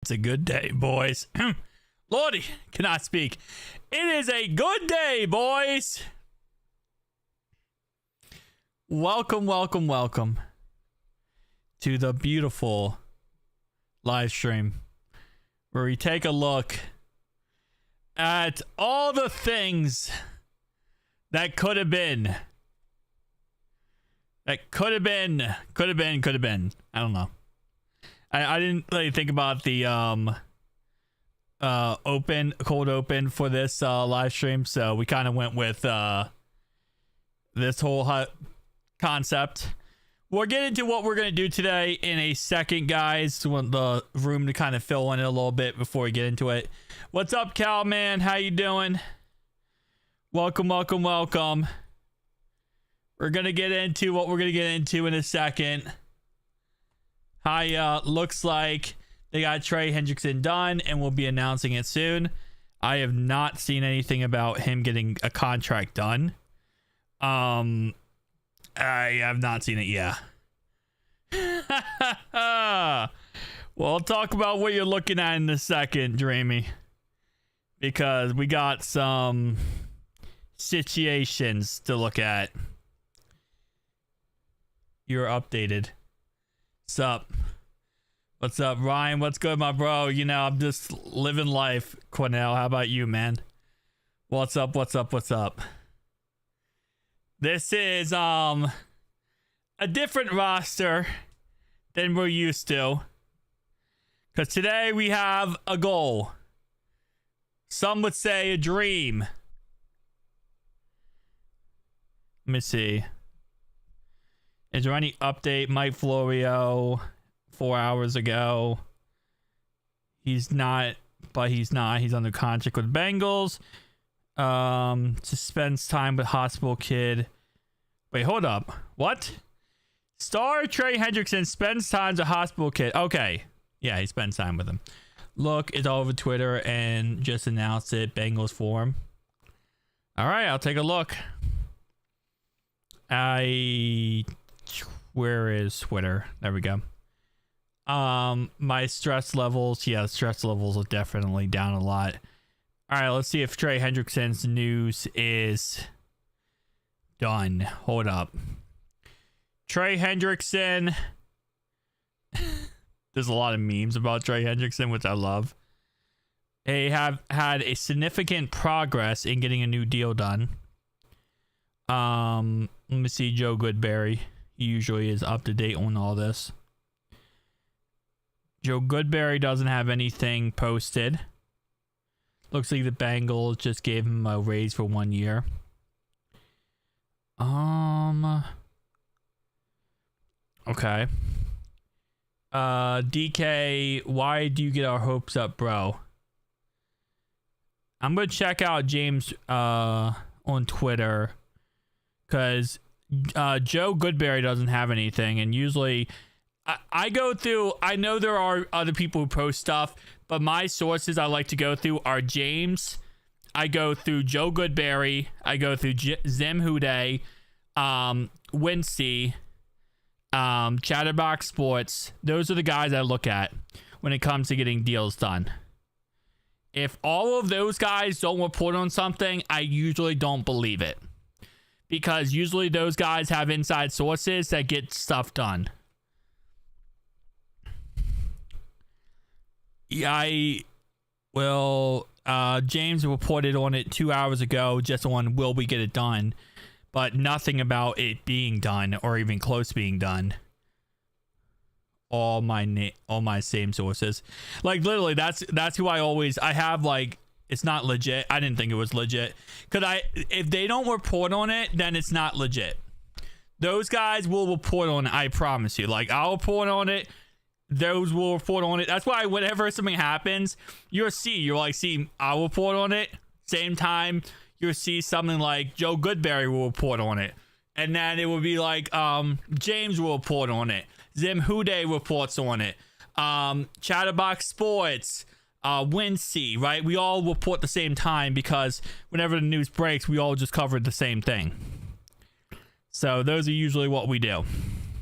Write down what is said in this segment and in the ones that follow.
It's a good day, boys. Lordy, cannot speak. It is a good day, boys. Welcome, welcome, welcome to the beautiful live stream where we take a look at all the things that could have been. That could have been. I don't know. I didn't really think about the cold open for this live stream, so we kind of went with this whole concept. We'll get into what we're gonna do today in a second, guys. Want the room to kind of fill in a little bit before we get into it. What's up, Cal man? How you doing? Welcome, welcome, welcome. We're gonna get into what we're gonna get into in a second. Hi, looks like they got Trey Hendrickson done and we'll be announcing it soon. I have not seen anything about him getting a contract done. I have not seen it yet. Well, I'll talk about what you're looking at in a second, Dreamy. Because we got some situations to look at. You're updated. What's up, Ryan? What's good, my bro? You know, I'm just living life. Cornell, how about you, man? What's up? This is a different roster than we're used to, because today we have a goal. Some would say a dream. Let me see. Is there any update? Mike Florio 4 hours ago. He's not, but he's not. He's under contract with Bengals. Spends time with hospital kid. Wait, hold up. What? Star Trey Hendrickson spends time with hospital kid. Okay. Yeah, he spends time with him. Look, it's all over Twitter and just announced it. Bengals forum. All right, I'll take a look. Where is Twitter? There we go. My stress levels. Yeah, stress levels are definitely down a lot. All right, let's see if Trey Hendrickson's news is done. Hold up. Trey Hendrickson. There's a lot of memes about Trey Hendrickson, which I love. They have had a significant progress in getting a new deal done. Let me see Joe Goodberry. He usually is up to date on all this. Joe Goodberry doesn't have anything posted. Looks like the Bengals just gave him a raise for 1 year. Okay. DK, why do you get our hopes up, bro? I'm gonna check out James on Twitter, because Joe Goodberry doesn't have anything, and usually I go through, I know there are other people who post stuff, but my sources I like to go through are James, I go through Joe Goodberry, I go through Zim Hude, Wincy, Chatterbox Sports. Those are the guys I look at when it comes to getting deals done. If all of those guys don't report on something, I usually don't believe it, because usually those guys have inside sources that get stuff done. James reported on it 2 hours ago, just on will we get it done, but nothing about it being done or even close to being done. All my same sources, like literally, that's who I have. Like, it's not legit. I didn't think it was legit, because if they don't report on it, then it's not legit. Those guys will report on it, I promise you. Like, I'll report on it, those will report on it. That's why whenever something happens, you'll see I'll report on it. Same time, you'll see something like Joe Goodberry will report on it, and then it will be like James will report on it, Zim Hude reports on it, Chatterbox Sports, Wincy, right? We all report the same time, because whenever the news breaks, we all just covered the same thing. So those are usually what we do.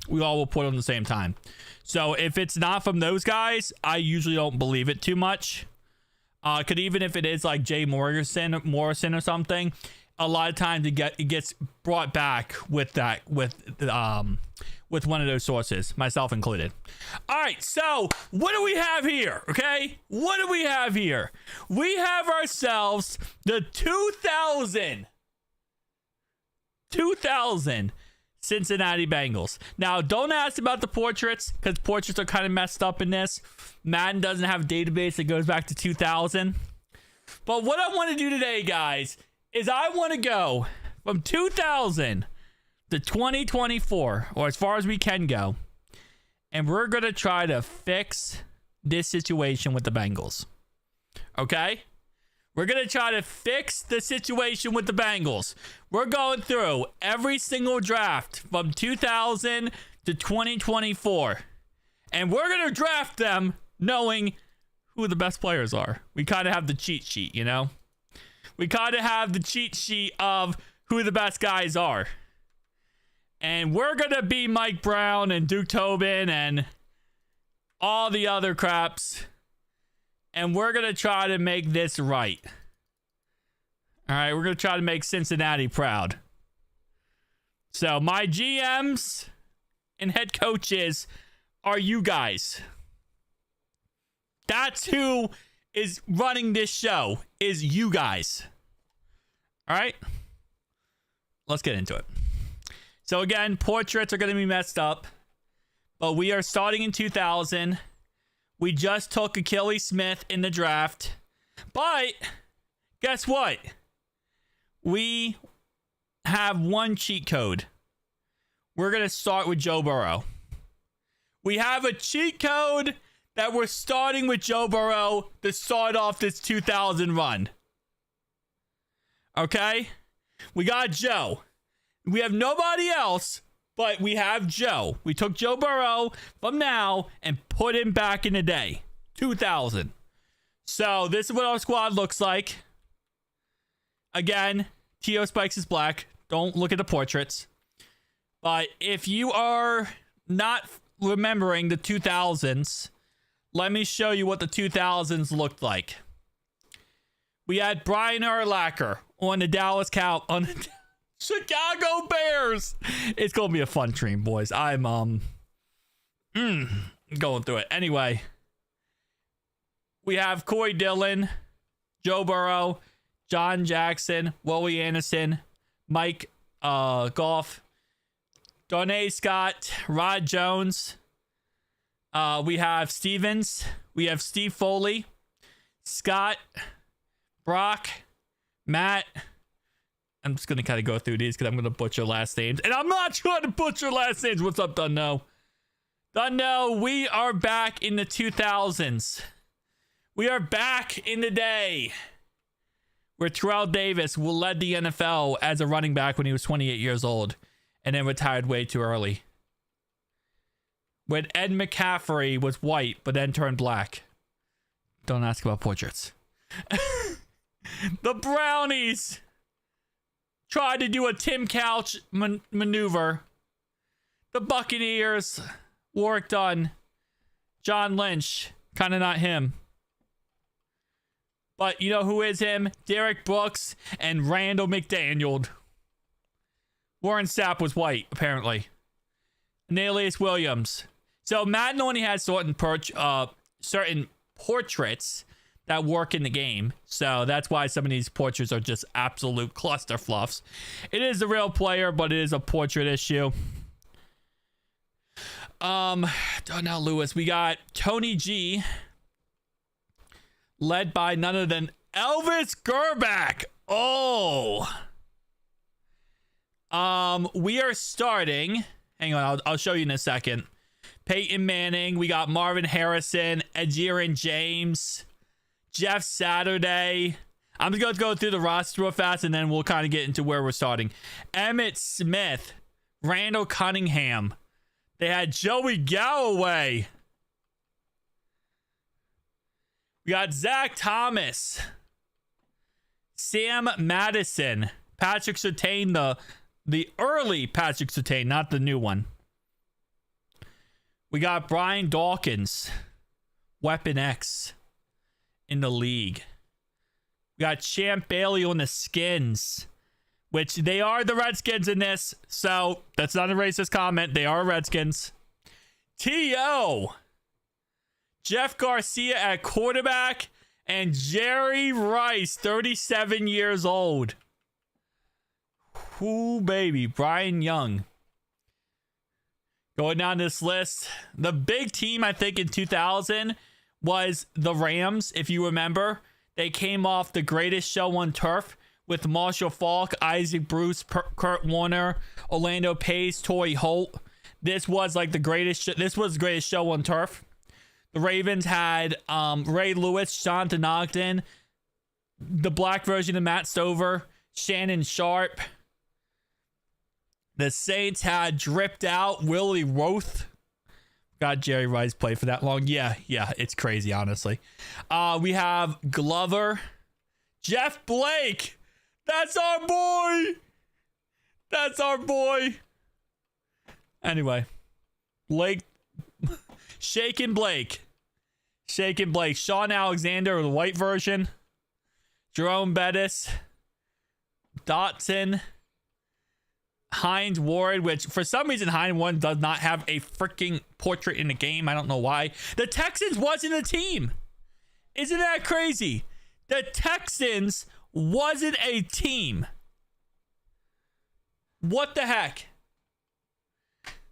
We all will put on the same time. So if it's not from those guys, I usually don't believe it too much. Could even if it is like Jay Morrison or something, a lot of times it gets brought back with one of those sources, myself included. All right, so what do we have here? Okay, what do we have here? We have ourselves the 2000 Cincinnati Bengals. Now, don't ask about the portraits because portraits are kind of messed up in this. Madden doesn't have a database that goes back to 2000. But what I want to do today, guys, is I want to go from 2000 to 2024, or as far as we can go, and we're going to try to fix this situation with the Bengals. Okay? We're going to try to fix the situation with the Bengals. We're going through every single draft from 2000 to 2024. And we're going to draft them knowing who the best players are. We kind of have the cheat sheet, you know? We kind of have the cheat sheet of who the best guys are. And we're going to be Mike Brown and Duke Tobin and all the other craps. And we're going to try to make this right. All right, we're going to try to make Cincinnati proud. So my GMs and head coaches are you guys. That's who is running this show, is you guys. All right, let's get into it. So again, portraits are going to be messed up, but we are starting in 2000. We just took Achilles Smith in the draft, but guess what? We have one cheat code. We're going to start with Joe Burrow. We have a cheat code that we're starting with Joe Burrow to start off this 2000 run. Okay? We got Joe. We have nobody else, but we have Joe. We took Joe Burrow from now and put him back in the day. 2000. So this is what our squad looks like. Again, T.O. Spikes is black. Don't look at the portraits. But if you are not remembering the 2000s, let me show you what the 2000s looked like. We had Brian Urlacher on the Chicago Bears. It's gonna be a fun dream, boys. I'm going through it. Anyway, we have Corey Dillon, Joe Burrow, John Jackson, Willie Anderson, Mike Goff, Darnay Scott, Rod Jones. We have Stevens. We have Steve Foley, Scott, Brock, Matt. I'm just going to kind of go through these because I'm going to butcher last names. And I'm not trying to butcher last names. What's up, Dunno? Dunno, we are back in the 2000s. We are back in the day where Terrell Davis led the NFL as a running back when he was 28 years old and then retired way too early. When Ed McCaffrey was white but then turned black. Don't ask about portraits. The Brownies tried to do a Tim Couch maneuver. The Buccaneers, Warwick Dunn, John Lynch, kind of not him. But you know who is him? Derek Brooks and Randall McDaniel. Warren Sapp was white, apparently. And Alias Williams. So Madden only has certain portraits that work in the game. So that's why some of these portraits are just absolute cluster fluffs. It is a real player, but it is a portrait issue. Donnell Lewis. We got Tony G, led by none other than Elvis Gerback. Oh. We are starting. Hang on, I'll show you in a second. Peyton Manning. We got Marvin Harrison, Adrian James, Jeff Saturday. I'm just going to go through the roster real fast, and then we'll kind of get into where we're starting. Emmitt Smith, Randall Cunningham. They had Joey Galloway. We got Zach Thomas, Sam Madison, Patrick Surtain, the early Patrick Surtain, not the new one. We got Brian Dawkins, Weapon X, in the league. We got Champ Bailey on the Skins, which they are the Redskins in this. So that's not a racist comment. They are Redskins. T.O. Jeff Garcia at quarterback. And Jerry Rice, 37 years old. Ooh, baby. Brian Young. Going down this list. The big team, I think, in 2000 was the Rams, if you remember. They came off the greatest show on turf with Marshall Faulk, Isaac Bruce, Kurt Warner, Orlando Pace, Torrey Holt. This was like the greatest. This was the greatest show on turf. The Ravens had Ray Lewis, Jonathan Ogden, the black version of Matt Stover, Shannon Sharp. The Saints had dripped out Willie Roth. God, Jerry Rice played for that long. Yeah, it's crazy, honestly. We have Glover, Jeff Blake. That's our boy. That's our boy. Anyway, Blake. Shakin' Blake. Sean Alexander, the white version. Jerome Bettis. Dotson. Hines Ward, which for some reason Hines Ward does not have a freaking portrait in the game. I don't know why. The Texans wasn't a team. Isn't that crazy? The Texans wasn't a team. What the heck?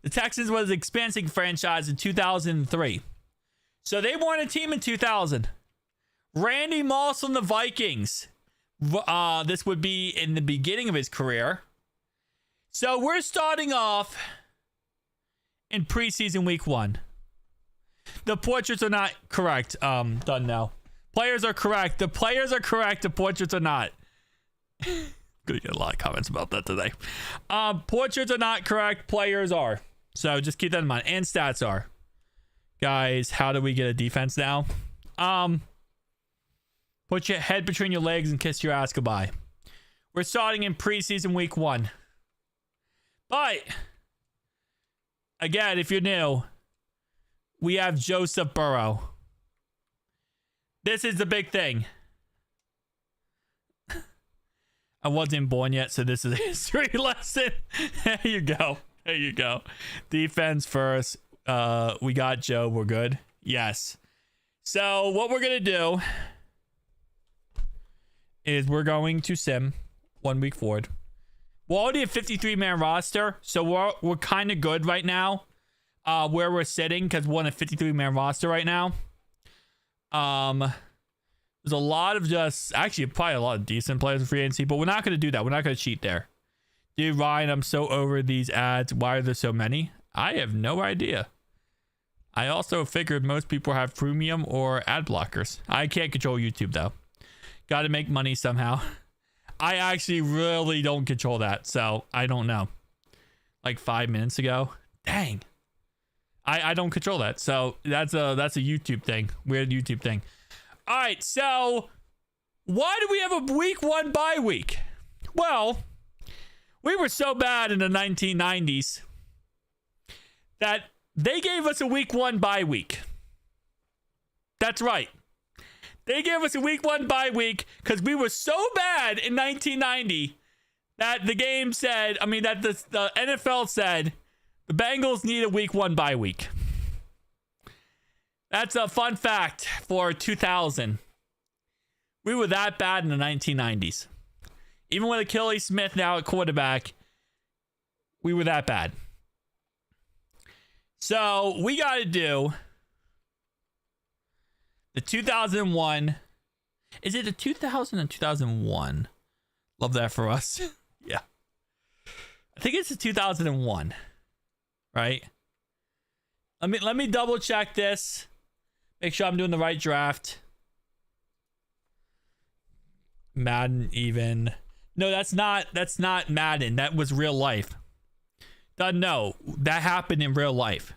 The Texans was an expansive franchise in 2003. So they weren't a team in 2000. Randy Moss on the Vikings. This would be in the beginning of his career. So we're starting off in preseason week 1. The portraits are not correct. Done now. Players are correct. The players are correct. The portraits are not. Gonna get a lot of comments about that today. Portraits are not correct. Players are. So just keep that in mind. And stats are. Guys, how do we get a defense now? Put your head between your legs and kiss your ass goodbye. We're starting in preseason week 1. But, again, if you're new, we have Joseph Burrow. This is the big thing. I wasn't born yet, so this is a history lesson. There you go. There you go. Defense first. We got Joe. We're good. Yes. So what we're going to do is we're going to sim 1 week forward. We're already a 53-man roster, so we're kind of good right now where we're sitting because we're on a 53-man roster right now. There's a lot of actually probably a lot of decent players in free agency, but we're not going to do that. We're not going to cheat there. Dude, Ryan, I'm so over these ads. Why are there so many? I have no idea. I also figured most people have premium or ad blockers. I can't control YouTube, though. Got to make money somehow. I actually really don't control that, so I don't know. Like 5 minutes ago. Dang. I don't control that, so that's a YouTube thing. Weird YouTube thing. All right, so why do we have a week 1 bye week? Well, we were so bad in the 1990s that they gave us a week 1 bye week. That's right. They gave us a week 1 bye week because we were so bad in 1990 that the game said, that the NFL said the Bengals need a week 1 bye week. That's a fun fact for 2000. We were that bad in the 1990s. Even with Achilles Smith now at quarterback, we were that bad. So we got to do the 2001. Is it the 2000 and 2001? Love that for us. Yeah. I think it's the 2001. Right? Let me double check this. Make sure I'm doing the right draft. Madden even. No, that's not Madden. That was real life. No, that happened in real life.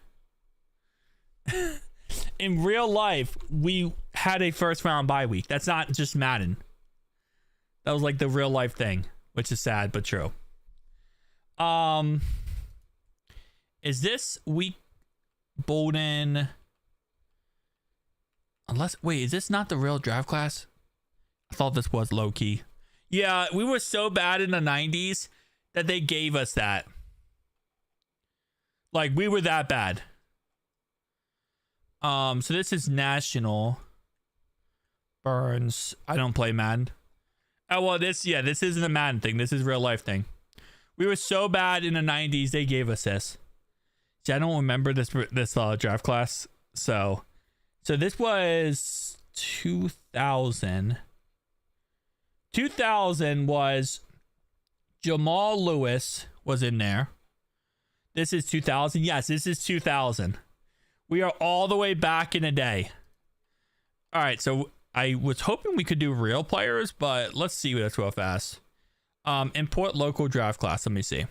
In real life, we had a first round bye week. That's not just Madden. That was like the real life thing, which is sad but true. Is this week Bolden. Unless, wait, is this not the real draft class? I thought this was low key. Yeah, we were so bad in the 90s that they gave us that. Like, we were that bad. So this is national. Burns. I don't play Madden. Oh, well, this isn't a Madden thing. This is real life thing. We were so bad in the 90s, they gave us this. See, I don't remember this draft class. So this was 2000. 2000 was Jamal Lewis was in there. This is 2000. Yes, this is 2000. We are all the way back in a day. All right, so I was hoping we could do real players, but let's see this real fast. Import local draft class. Let me see.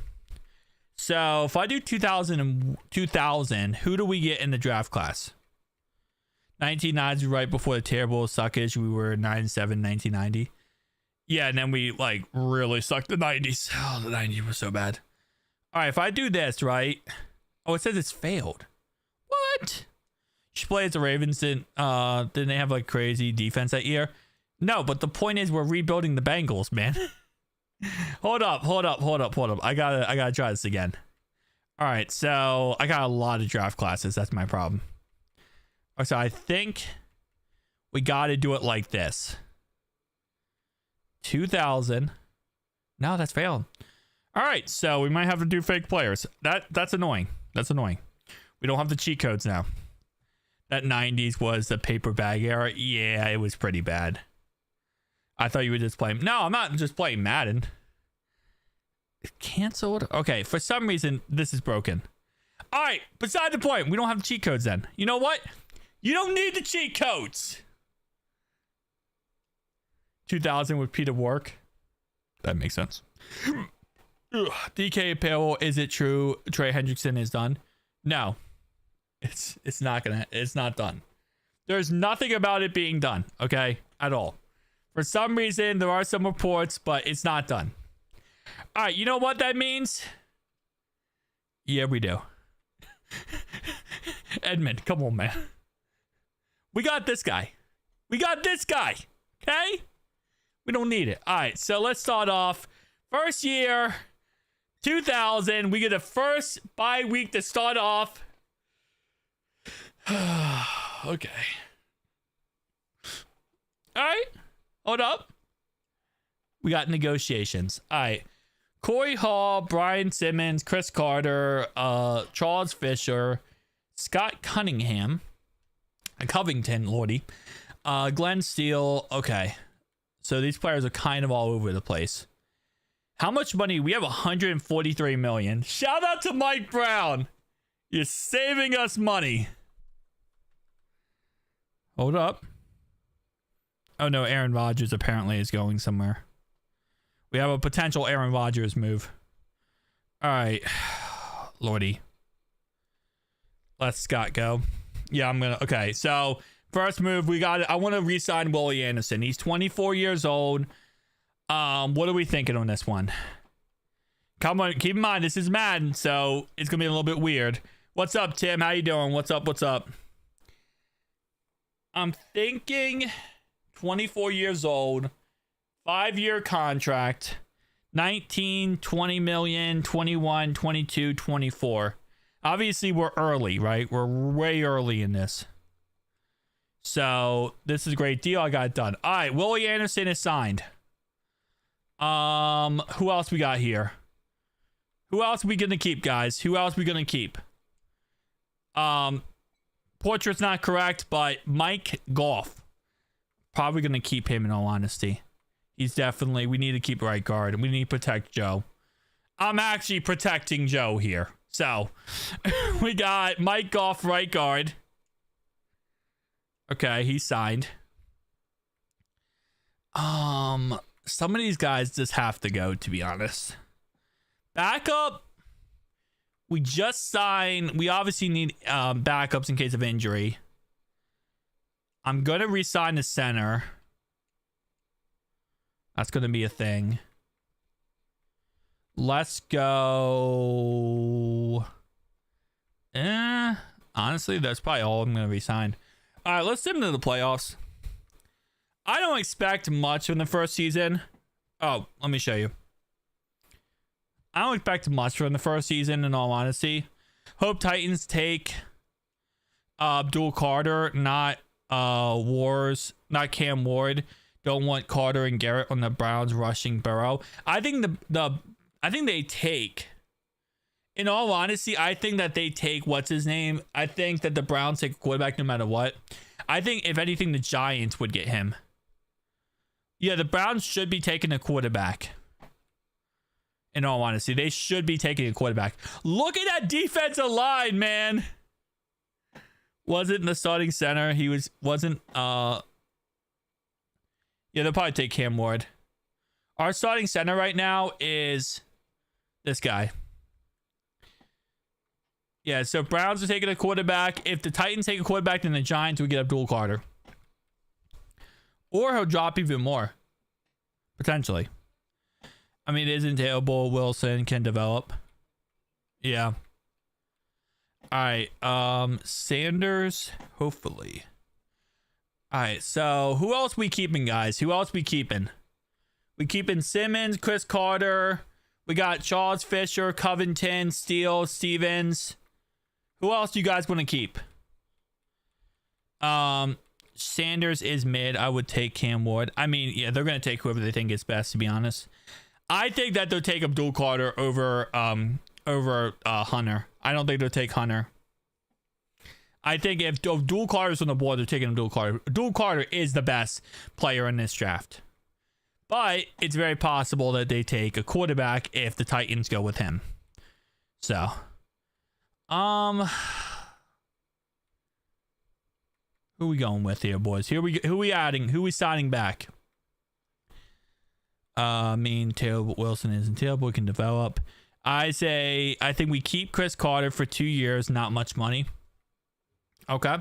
So if I do 2000, who do we get in the draft class? 1990s, right before the terrible suckage. We were 97, 1990. Yeah, and then we like really sucked the 90s. Oh, the 90s was so bad. All right, if I do this, right? Oh, it says it's failed. What? You should play as the Ravens. Didn't they have like crazy defense that year? No, but the point is we're rebuilding the Bengals, man. Hold up. I gotta try this again. All right, so I got a lot of draft classes. That's my problem. So I think we got to do it like this. 2000. No, that's failed. All right, so we might have to do fake players. That's annoying. That's annoying. We don't have the cheat codes now. That 90s was the paper bag era. Yeah, it was pretty bad. I thought you were just playing. No, I'm not just playing Madden. Canceled? Okay, for some reason, this is broken. All right, beside the point. We don't have the cheat codes then. You know what? You don't need the cheat codes. 2000 with Peter Work. That makes sense. DK Apparel, is it true Trey Hendrickson is done? No. It's not done. There's nothing about it being done, okay? At all. For some reason, there are some reports, but it's not done. All right, you know what that means? Yeah, we do. Edmund, come on, man. We got this guy. Okay? We don't need it. All right, so let's start off. First year, 2000. We get the first bye week to start off. Okay. All right. Hold up. We got negotiations. All right. Corey Hall, Brian Simmons, Chris Carter, Charles Fisher, Scott Cunningham, Covington, Lordy, Glenn Steele. Okay. So these players are kind of all over the place. How much money? We have 143 million. Shout out to Mike Brown. You're saving us money. Hold up. Oh no, Aaron Rodgers apparently is going somewhere. We have a potential Aaron Rodgers move. All right. Lordy. Let Scott go. Yeah, I'm gonna. Okay, so first move, I want to re-sign Willie Anderson. He's 24 years old. What are we thinking on this one? Come on, keep in mind this is Madden, so it's gonna be a little bit weird. What's up, Tim? How you doing? What's up? I'm thinking 24 years old, 5-year contract, 19, 20 million, 21, 22, 24. Obviously, we're early, right? We're way early in this. So this is a great deal. I got it done. All right, Willie Anderson is signed. Who else we got here? Who else are we gonna keep, guys? Portrait's not correct, but Mike Goff. Probably gonna keep him in all honesty. He's definitely, we need to keep right guard and we need to protect Joe. I'm actually protecting Joe here. So we got Mike Goff, right guard. Okay, he's signed. Some of these guys just have to go, to be honest. Backup. We just signed. We obviously need backups in case of injury. I'm going to re-sign the center. That's going to be a thing. Let's go. I'm Honestly, that's probably all I'm going to resign. All right, let's sim to the playoffs. I don't expect much from the first season. Oh, let me show you. I don't expect much from the first season, in all honesty. Hope Titans take Abdul Carter, not Wars, not Cam Ward. Don't want Carter and Garrett on the Browns rushing Burrow. I think I think they take. In all honesty, I think that they take what's his name. I think that the Browns take a quarterback no matter what. I think if anything, the Giants would get him. Yeah, the Browns should be taking a quarterback. In all honesty, they should be taking a quarterback. Look at that defensive line, man. Wasn't the starting center. He wasn't. Yeah, they'll probably take Cam Ward. Our starting center right now is this guy. Yeah, so Browns are taking a quarterback. If the Titans take a quarterback, then the Giants would get Abdul Carter. Or he'll drop even more. Potentially. I mean, it isn't terrible. Wilson can develop. Yeah. All right. Sanders, hopefully. All right, so who else we keeping, guys? Who else we keeping? We keeping Simmons, Chris Carter. We got Charles Fisher, Covington, Steele, Stevens. Who else do you guys want to keep? Sanders is mid. I would take Cam Ward. I mean, yeah, they're going to take whoever they think is best, to be honest. I think that they'll take Abdul Carter over Hunter. I don't think they'll take Hunter. I think if Abdul Carter's on the board, they're taking Abdul Carter. Abdul Carter is the best player in this draft. But it's very possible that they take a quarterback if the Titans go with him. So, who we going with here, boys? Who we adding? Who we signing back? I mean, terrible. Wilson isn't terrible. We can develop. I think we keep Chris Carter for 2 years. Not much money. Okay.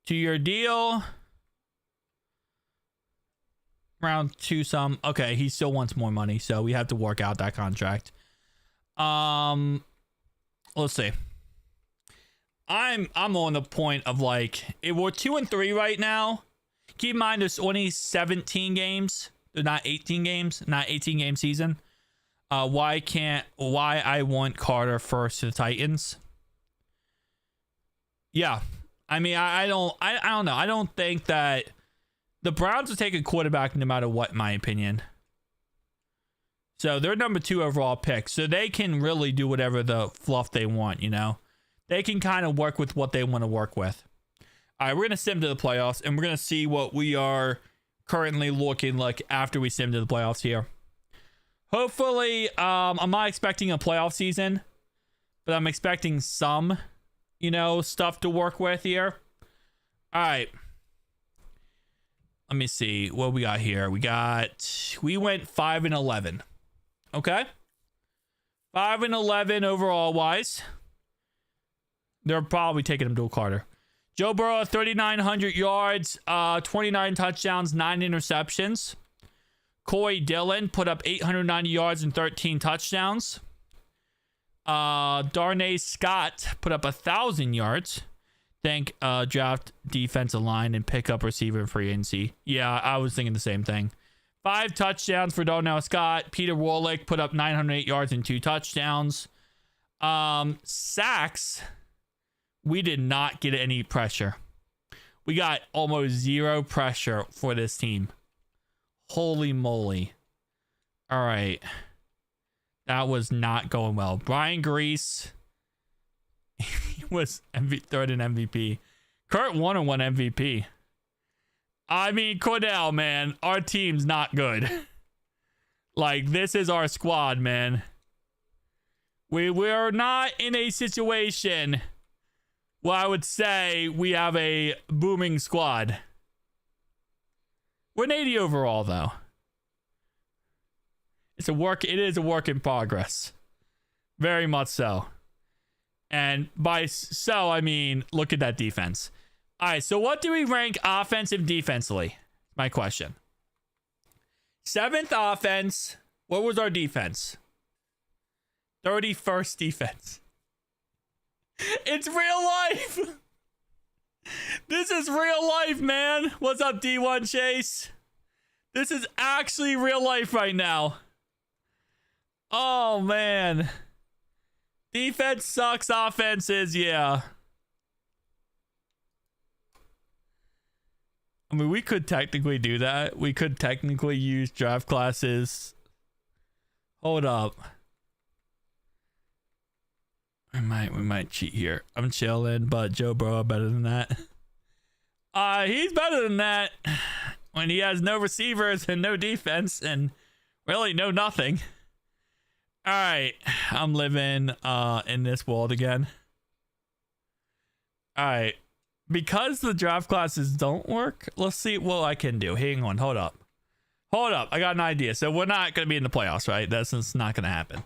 2-year deal. Around 2 some. Okay, he still wants more money, so we have to work out that contract. Let's see. I'm on the point of like, if we're 2-3 right now. Keep in mind there's only 17 games. They're not 18 games, not 18 game season. Why I want Carter first to the Titans? Yeah, I mean, I don't know. I don't think that the Browns will take a quarterback no matter what, in my opinion. So they're number 2 overall pick. So they can really do whatever the fluff they want, you know? They can kind of work with what they want to work with. All right, we're going to sim to the playoffs, and we're going to see what we are currently looking like after we sim to the playoffs here. Hopefully, I'm not expecting a playoff season, but I'm expecting some, you know, stuff to work with here. All right. Let me see what we got here. We went 5-11. Okay. 5-11 overall wise. They're probably taking Abdul Carter. Joe Burrow, 3,900 yards, 29 touchdowns, 9 interceptions. Corey Dillon put up 890 yards and 13 touchdowns. Darnay Scott put up 1,000 yards. Think draft defensive line and pick up receiver in free agency. Yeah, I was thinking the same thing. 5 touchdowns for Darnell Scott. Peter Warlick put up 908 yards and 2 touchdowns. Sacks, we did not get any pressure. We got almost 0 pressure for this team. Holy moly. All right. That was not going well. Brian Grease was third in MVP. Kurt Warner won MVP. I mean, Cordell, man, our team's not good. Like, this is our squad, man. We're not in a situation where I would say we have a booming squad. We're an 80 overall, though. It is a work in progress. Very much so. And by so, I mean, look at that defense. All right, so what do we rank offensive defensively? My question. 7th offense. What was our defense? 31st defense. It's real life. This is real life, man. What's up, D1 Chase? This is actually real life right now. Oh, man. Defense sucks. Offense is, yeah. I mean, we could technically do that. We could technically use draft classes. Hold up. We might cheat here. I'm chilling, but Joe Burrow better than that. He's better than that when he has no receivers and no defense and really no nothing. All right, I'm living in this world again. All right, because the draft classes don't work, let's see what I can do. Hang on, hold up. I got an idea. So we're not gonna be in the playoffs, right? That's not gonna happen.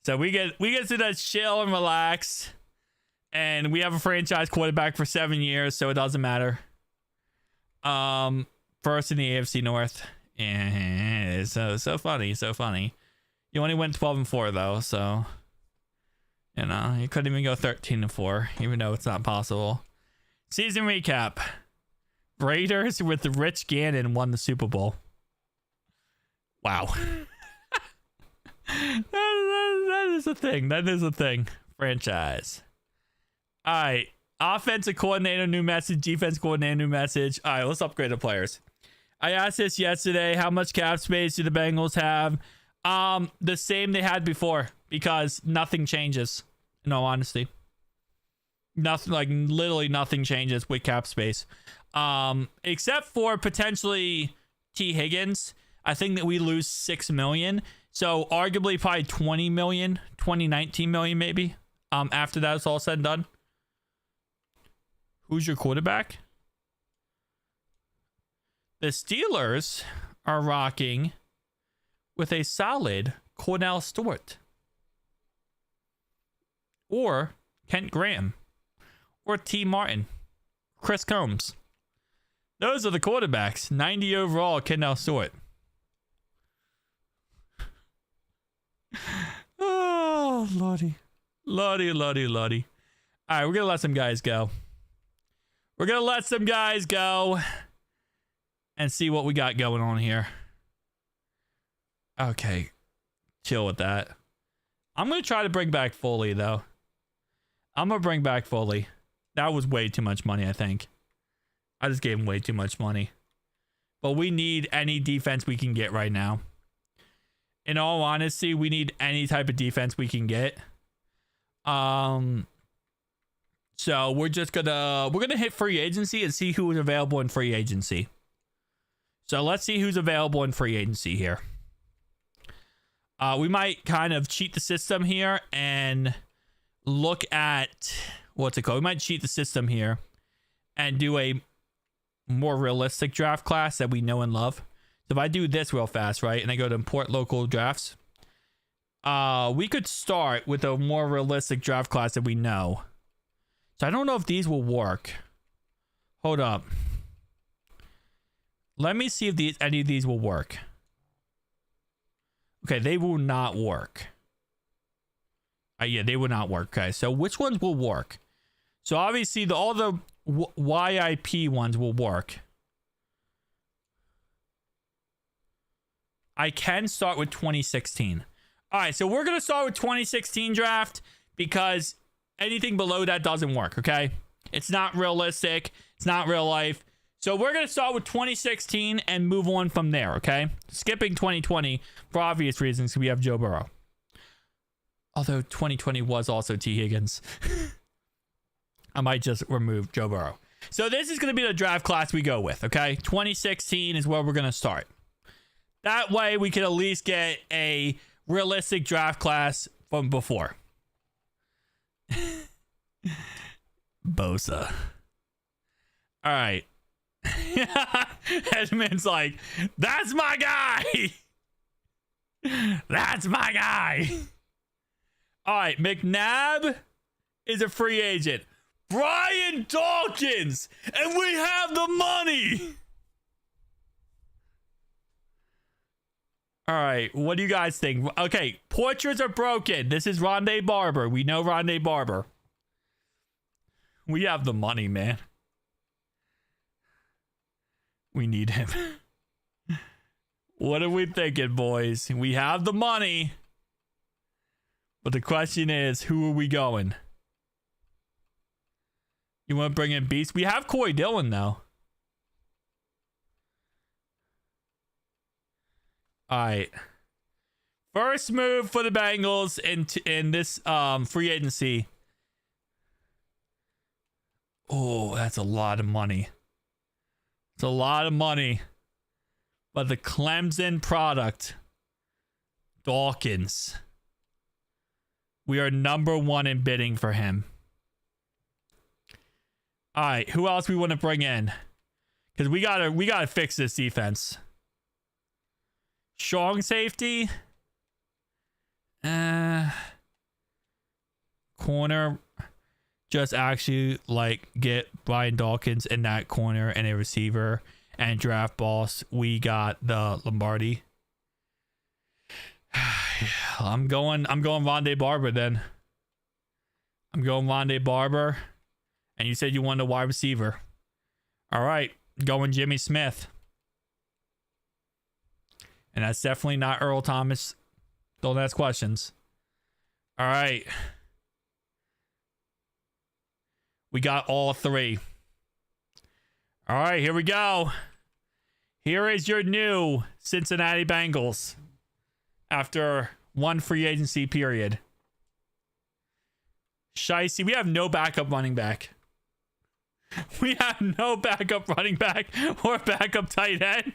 So we get to just chill and relax, and we have a franchise quarterback for 7 years, so it doesn't matter. First in the AFC North, and so funny. You only went 12-4 though, so you know you couldn't even go 13-4, even though it's not possible. Season recap: Raiders with Rich Gannon won the Super Bowl. Wow. That is a thing. That is a thing. Franchise. All right. Offensive coordinator, new message. Defense coordinator, new message. All right, let's upgrade the players. I asked this yesterday. How much cap space do the Bengals have? The same they had before, because nothing changes. In all honesty, nothing, like literally nothing changes with cap space, except for potentially T. Higgins. I think that we lose $6 million. So arguably probably 19 million maybe. After that it's all said and done. Who's your quarterback? The Steelers are rocking with a solid Cornell Stewart. Or Kent Graham. Or T. Martin. Chris Combs. Those are the quarterbacks. 90 overall, Cornell Stewart. Oh, lordy. All right, we're gonna let some guys go. And see what we got going on here. Okay, chill with that. I'm gonna try to bring back Foley though. That was way too much money. I think I just gave him way too much money, but we need any defense we can get right now. In all honesty, we need any type of defense we can get. So we're gonna hit free agency and see who is available in free agency. So let's see who's available in free agency here. We might kind of cheat the system here and look at what's it called. We might cheat the system here and do a more realistic draft class that we know and love. If I do this real fast, right, and I go to import local drafts, we could start with a more realistic draft class that we know. So I don't know if these will work. Hold up. Let me see if any of these will work. Okay, they will not work. Yeah, they will not work. Okay, so which ones will work? So obviously all the YIP ones will work. I can start with 2016. All right, so we're going to start with 2016 draft because anything below that doesn't work, okay? It's not realistic. It's not real life. So we're going to start with 2016 and move on from there, okay? Skipping 2020 for obvious reasons because we have Joe Burrow. Although 2020 was also T. Higgins. I might just remove Joe Burrow. So this is going to be the draft class we go with, okay? 2016 is where we're going to start. That way we can at least get a realistic draft class from before. Bosa. All right. Edmund's like, that's my guy. That's my guy. All right. McNabb is a free agent. Brian Dawkins. And we have the money. All right, what do you guys think? Okay, portraits are broken. This is Rondé Barber. We know Rondé Barber. We have the money, man. We need him. What are we thinking, boys? We have the money. But the question is, who are we going? You want to bring in Beast? We have Corey Dillon, though. All right. First move for the Bengals in this free agency. Oh, that's a lot of money. It's a lot of money. But the Clemson product, Dawkins. We are number 1 in bidding for him. All right, who else we want to bring in? Because we gotta fix this defense. Strong safety. Corner. Just actually like get Brian Dawkins in that corner and a receiver. And draft boss, we got the Lombardi. I'm going Rondé Barber then. I'm going Rondé Barber. And you said you wanted a wide receiver. All right, going Jimmy Smith. And that's definitely not Earl Thomas. Don't ask questions. All right. We got all 3. All right, here we go. Here is your new Cincinnati Bengals after 1 free agency period. Shicey, we have no backup running back. We have no backup running back or backup tight end.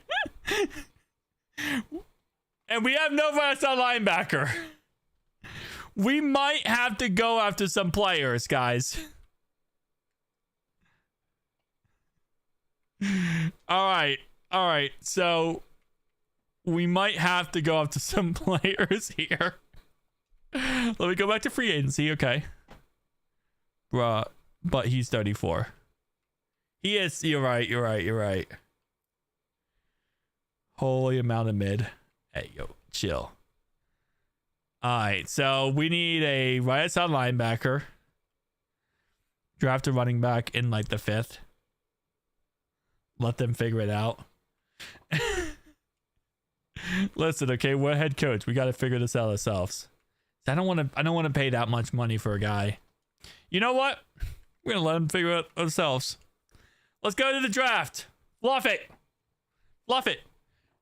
And we have no versatile linebacker. We might have to go after some players, guys. All right. So we might have to go after some players here. Let me go back to free agency. Okay. Bruh, but he's 34. He is. You're right. Holy amount of mid. Hey, yo, chill. All right. So we need a right side linebacker. Draft a running back in like the 5th. Let them figure it out. Listen, okay, we're head coach. We got to figure this out ourselves. I don't want to pay that much money for a guy. You know what? We're gonna let them figure it out ourselves. Let's go to the draft. Fluff it.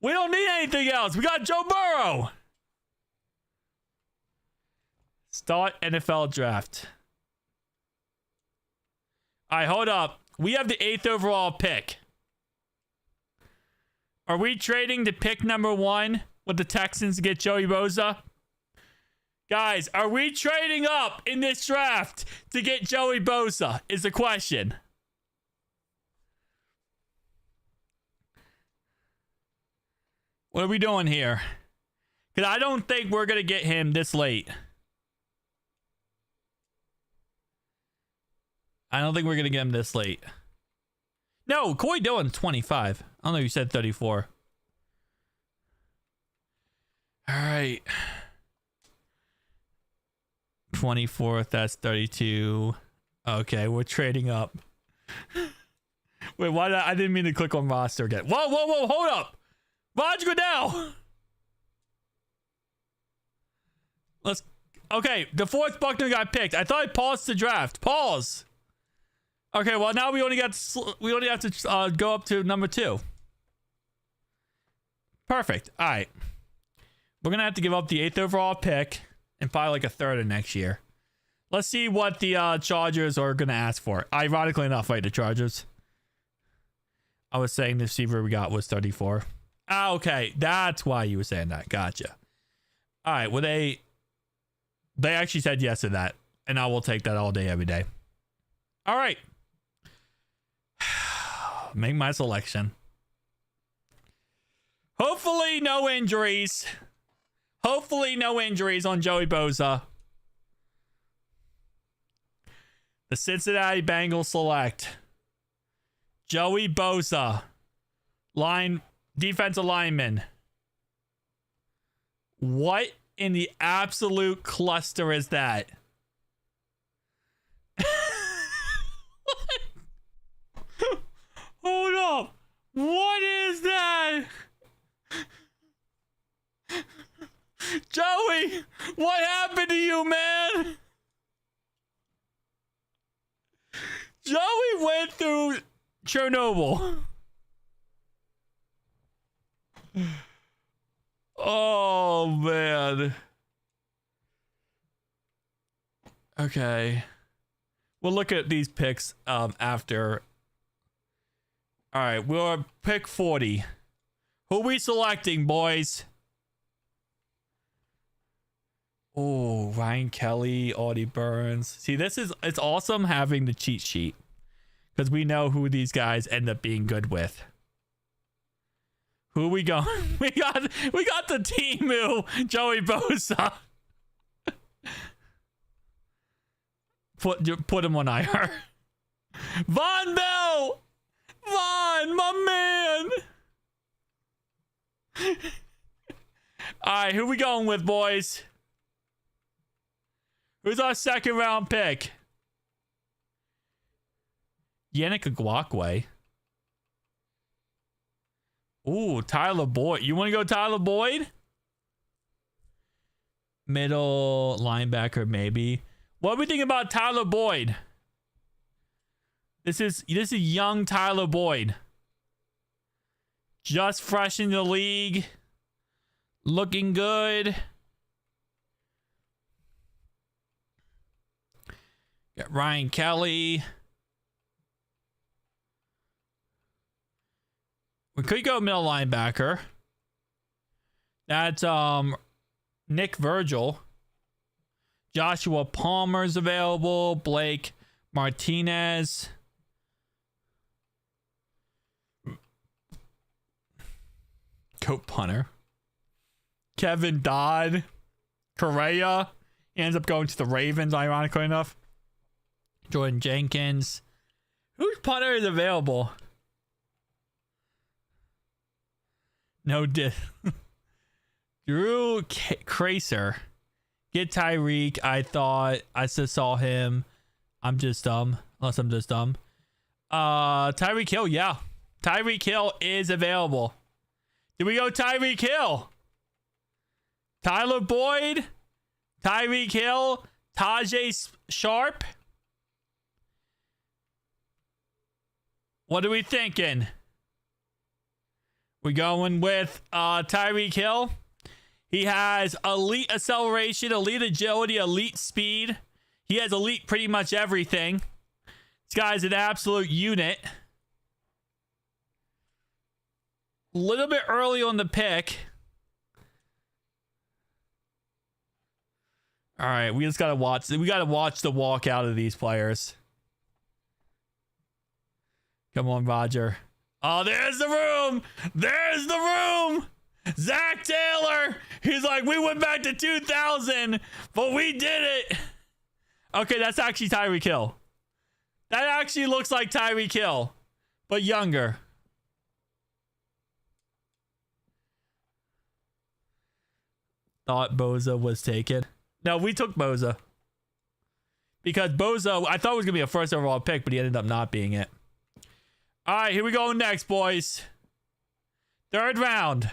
We don't need anything else. We got Joe Burrow. Start NFL draft. All right, hold up. We have the 8th overall pick. Are we trading to pick number 1 with the Texans to get Joey Bosa? Guys, are we trading up in this draft to get Joey Bosa is the question. What are we doing here? Because I don't think we're going to get him this late. I don't think we're going to get him this late. No, Corey Dillon's 25. I don't know, you said 34. All right. 24th, that's 32. Okay, we're trading up. Wait, why did I didn't mean to click on roster again. Whoa, hold up. Raj Goodell. Okay, the 4th Buckner got picked. I thought I paused the draft. Pause. Okay, well now we only have to go up to number 2. Perfect. All right. We're going to have to give up the 8th overall pick and probably like a 3rd of next year. Let's see what the Chargers are going to ask for. Ironically enough, right, the Chargers. I was saying the receiver we got was 34. Ah, okay. That's why you were saying that. Gotcha. All right. Well, they actually said yes to that. And I will take that all day, every day. All right. Make my selection. Hopefully no injuries. Hopefully no injuries on Joey Bosa. The Cincinnati Bengals select Joey Bosa, defensive lineman. What in the absolute cluster is that? What is that? Joey, what happened to you, man? Joey went through Chernobyl. Oh, man. Okay. We'll look at these picks after. All right, we're pick 40. Who we selecting, boys? Oh, Ryan Kelly, Audie Burns. See, it's awesome having the cheat sheet because we know who these guys end up being good with. Who we going? We got the Timu, Joey Bosa. Put him on IR. Von Bell, Von, my man. All right, who we going with, boys? Who's our second round pick? Yannick Ngakoue. Ooh, Tyler Boyd. You want to go Tyler Boyd? Middle linebacker, maybe. What do we think about Tyler Boyd? This is young Tyler Boyd. Just fresh in the league. Looking good. Got Ryan Kelly. We could go middle linebacker. That's Nick Virgil. Joshua Palmer's available. Blake Martinez. Coat punter. Kevin Dodd. Correa. He ends up going to the Ravens, ironically enough. Jordan Jenkins. Whose punter is available? No Drew Cracer. Get Tyreek. I thought I just saw him. I'm just dumb. Unless I'm just dumb. Tyreek Hill, yeah. Tyreek Hill is available. Did we go Tyreek Hill? Tyler Boyd. Tyreek Hill. Tajay Sharp. What are we thinking? We going with Tyreek Hill. He has elite acceleration, elite agility, elite speed. He has elite pretty much everything. This guy's an absolute unit. A little bit early on the pick. All right, we just gotta watch. We gotta watch the walkout of these players. Come on, Roger. Oh, there's the room. There's the room. Zach Taylor. He's like, we went back to 2000, but we did it. Okay, that's actually Tyreek Hill. That actually looks like Tyreek Hill, but younger. Thought Boza was taken. No, we took Boza. Because Boza, I thought it was going to be a first overall pick, but he ended up not being it. All right, here we go next, boys. Third round.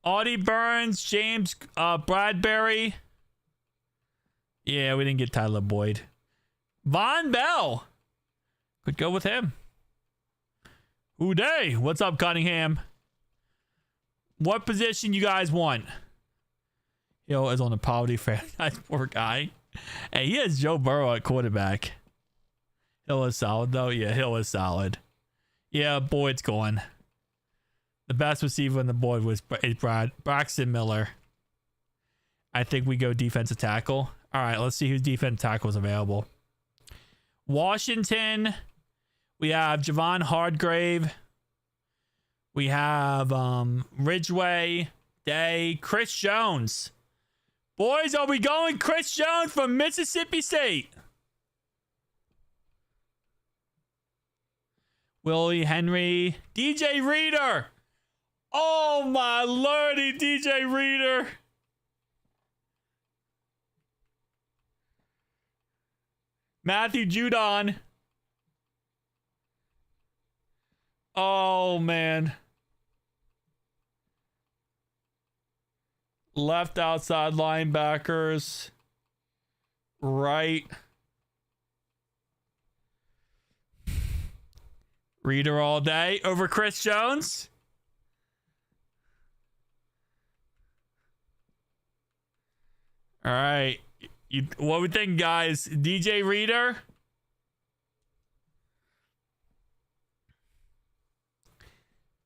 Audie Burns, James Bradbury. Yeah, we didn't get Tyler Boyd. Von Bell. Could go with him. Uday. What's up, Cunningham? What position you guys want? Hill is on the poverty franchise. Poor guy. Hey, he has Joe Burrow at quarterback. Hill is solid, though. Yeah, Hill is solid. Yeah, Boyd's gone. The best receiver on the board was Braxton Miller. I think we go defensive tackle. All right, let's see whose defensive tackle is available. Washington. We have Javon Hardgrave. We have Ridgeway, Day, Chris Jones. Boys, are we going Chris Jones from Mississippi State? Willie Henry, DJ Reader. Oh my lordy, DJ Reader. Matthew Judon. Oh, man. Left outside linebackers. Right. Reader all day over Chris Jones. All right. What we think, guys? DJ Reader?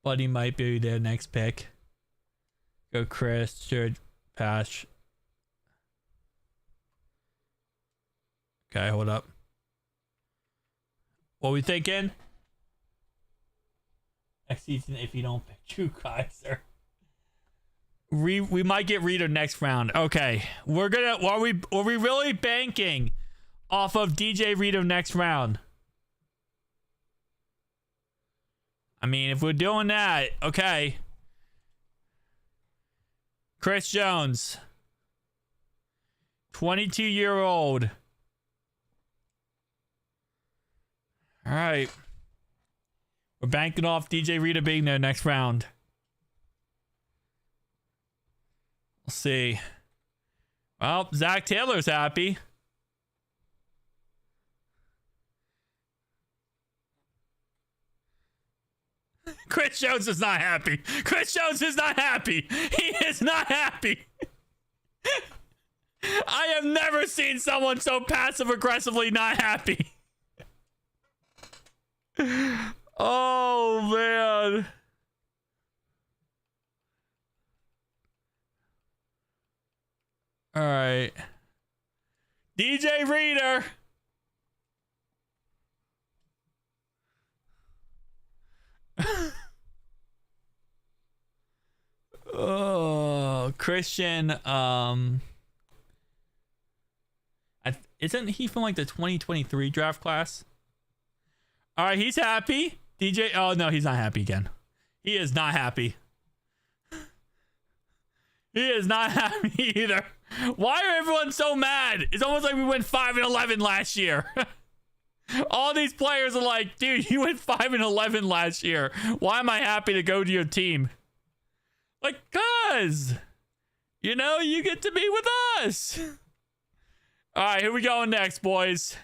Buddy might be their next pick. Go Chris, George, Pash. Okay, hold up. What we thinking? Next season, if you don't pick Drew Kaiser. We might get Reader next round. Okay. Are we really banking off of DJ Reader next round? I mean, if we're doing that, okay. Chris Jones. 22-year-old. All right. We're banking off DJ Reader being there next round. We'll see. Well, Zach Taylor's happy. Chris Jones is not happy. Chris Jones is not happy. He is not happy. I have never seen someone so passive-aggressively not happy. Oh, man. All right. DJ Reader. Oh, Christian. Isn't he from like the 2023 draft class? All right, he's happy. DJ. Oh, no, he's not happy again. He is not happy. He is not happy either. Why are everyone so mad? It's almost like we went 5-11 last year. All these players are like, dude, you went 5-11 last year. Why am I happy to go to your team? Like, cuz, you know, you get to be with us. All right, here we go next, boys.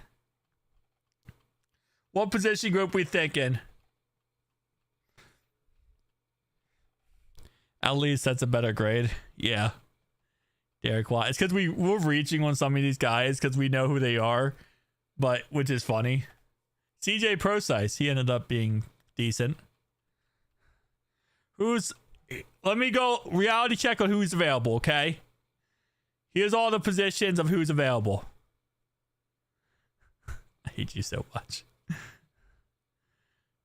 What position group we thinking? At least that's a better grade. Yeah. Derek Watt. It's because we're reaching on some of these guys because we know who they are, but which is funny. CJ Procise, he ended up being decent. Let me go reality check on who's available, okay? Here's all the positions of who's available. I hate you so much.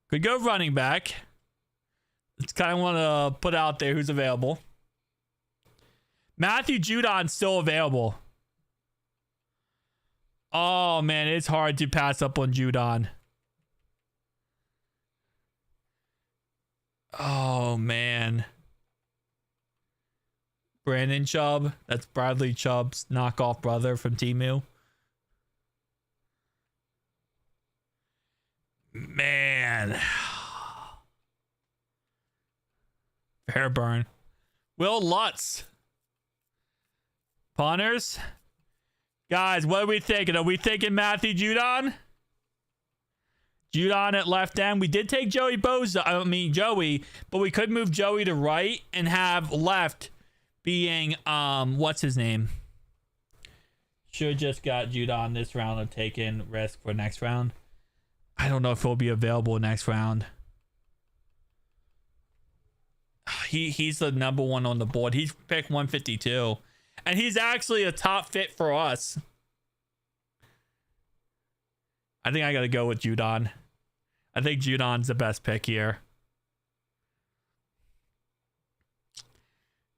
Could go running back. Let's kind of want to put out there who's available. Matthew Judon's still available. Oh, man, it's hard to pass up on Judon. Oh, man. Brandon Chubb. That's Bradley Chubb's knockoff brother from Temu. Man. Fairburn. Will Lutz. Punters. Guys, what are we thinking? Are we thinking Matthew Judon? Judon at left end. We did take Joey, but we could move Joey to right and have left being, what's his name? Should have just got Judon this round and taken risk for next round. I don't know if he'll be available next round. He's the number one on the board. He's picked 152. And he's actually a top fit for us. I think I got to go with Judon. I think Judon's the best pick here.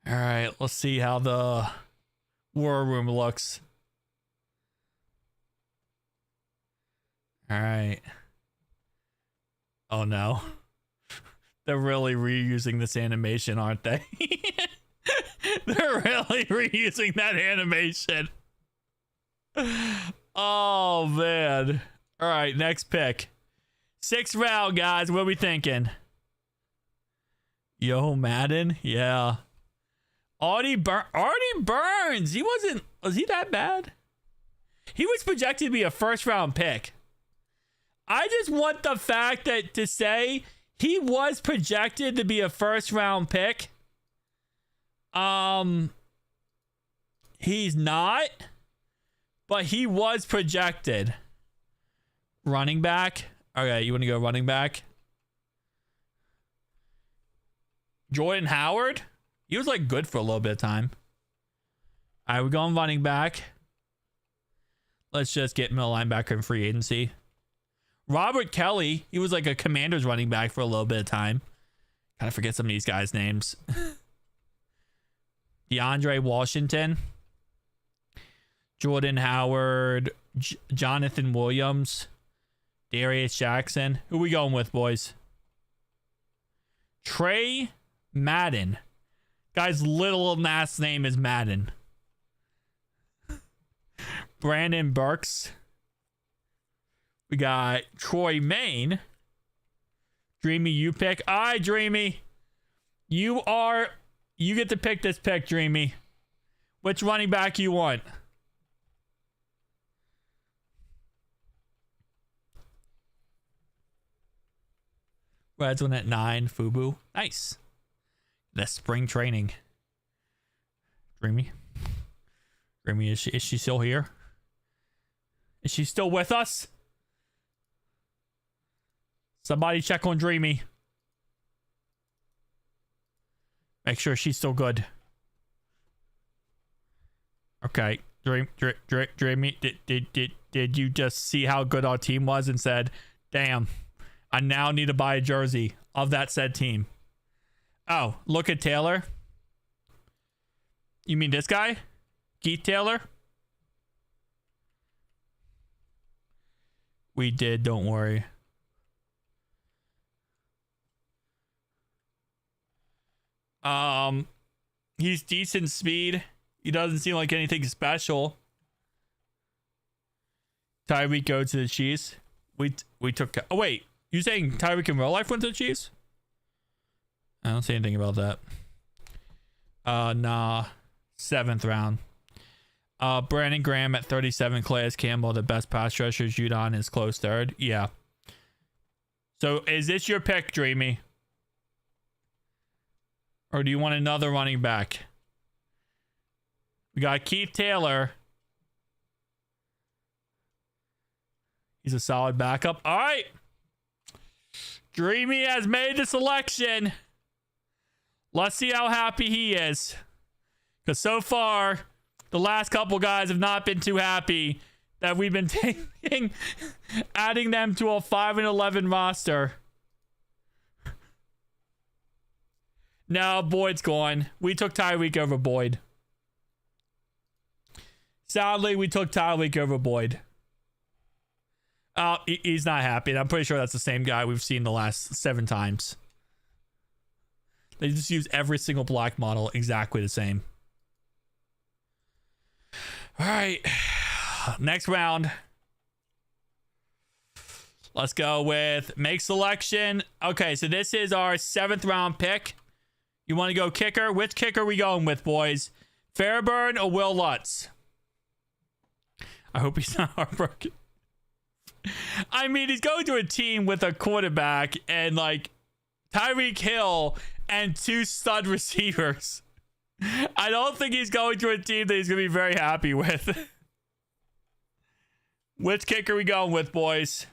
All right, let's see how the war room looks. All right. Oh, no. They're really reusing this animation, aren't they? They're really reusing that animation. Oh, man. All right, next pick. 6th round, guys. What are we thinking? Yo, Madden. Yeah. Artie Burns. Was he that bad? He was projected to be a first round pick. I just want the fact that to say he was projected to be a first round pick. He's not, but he was projected. Running back. Okay, you want to go running back? Jordan Howard. He was like good for a little bit of time. All right, we're going running back. Let's just get middle linebacker in free agency. Robert Kelly. He was like a Commanders running back for a little bit of time. Kind of forget some of these guys' names. DeAndre Washington. Jordan Howard. Jonathan Williams. Darius Jackson. Who we going with, boys? Trey Madden. Guy's little last name is Madden. Brandon Burks. We got Troy Maine. Dreamy, you pick. All right, Dreamy. You get to pick this pick, Dreamy. Which running back you want? Reds one at 9. Fubu. Nice. That's spring training. Dreamy. Dreamy, is she still here? Is she still with us? Somebody check on Dreamy. Make sure she's still good. Okay. Dreamy, did you just see how good our team was and said, damn, I now need to buy a jersey of that said team? Oh, look at Taylor. You mean this guy? Keith Taylor? We did, don't worry. He's decent speed. He doesn't seem like anything special. Tyreek go to the Chiefs. We took. Oh wait, you saying Tyreek in real life went to the Chiefs? I don't say anything about that. Nah. 7th round. Brandon Graham at 37. Calais Campbell, the best pass rushers. Judon is close 3rd. Yeah. So is this your pick, Dreamy? Or do you want another running back? We got Keith Taylor. He's a solid backup. All right. Dreamy has made the selection. Let's see how happy he is. Because so far, the last couple guys have not been too happy that we've been taking, adding them to a 5-11 roster. No, Boyd's gone. We took Tyreek over Boyd. Sadly, we took Tyreek over Boyd. He's not happy. And I'm pretty sure that's the same guy we've seen the last 7 times. They just use every single black model exactly the same. All right. Next round. Let's go with make selection. Okay, so this is our 7th round pick. You want to go kicker? Which kicker are we going with, boys? Fairburn or Will Lutz? I hope he's not heartbroken. I mean, he's going to a team with a quarterback and like Tyreek Hill and 2 stud receivers. I don't think he's going to a team that he's going to be very happy with. Which kicker are we going with, boys?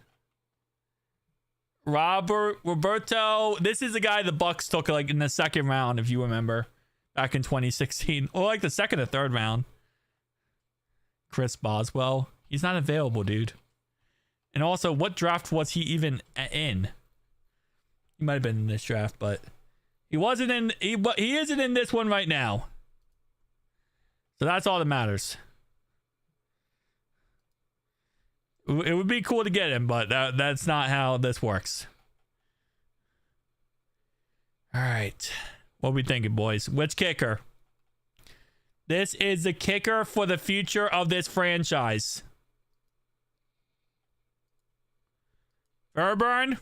Roberto. This is the guy the Bucks took like in the 2nd round, if you remember, back in 2016, or like the 2nd or 3rd round. Chris Boswell. He's not available, dude. And also, what draft was he even in? He might have been in this draft, but he wasn't in. He isn't in this one right now. So that's all that matters. It would be cool to get him, but that's not how this works. All right. What are we thinking, boys? Which kicker? This is the kicker for the future of this franchise. Fairburn.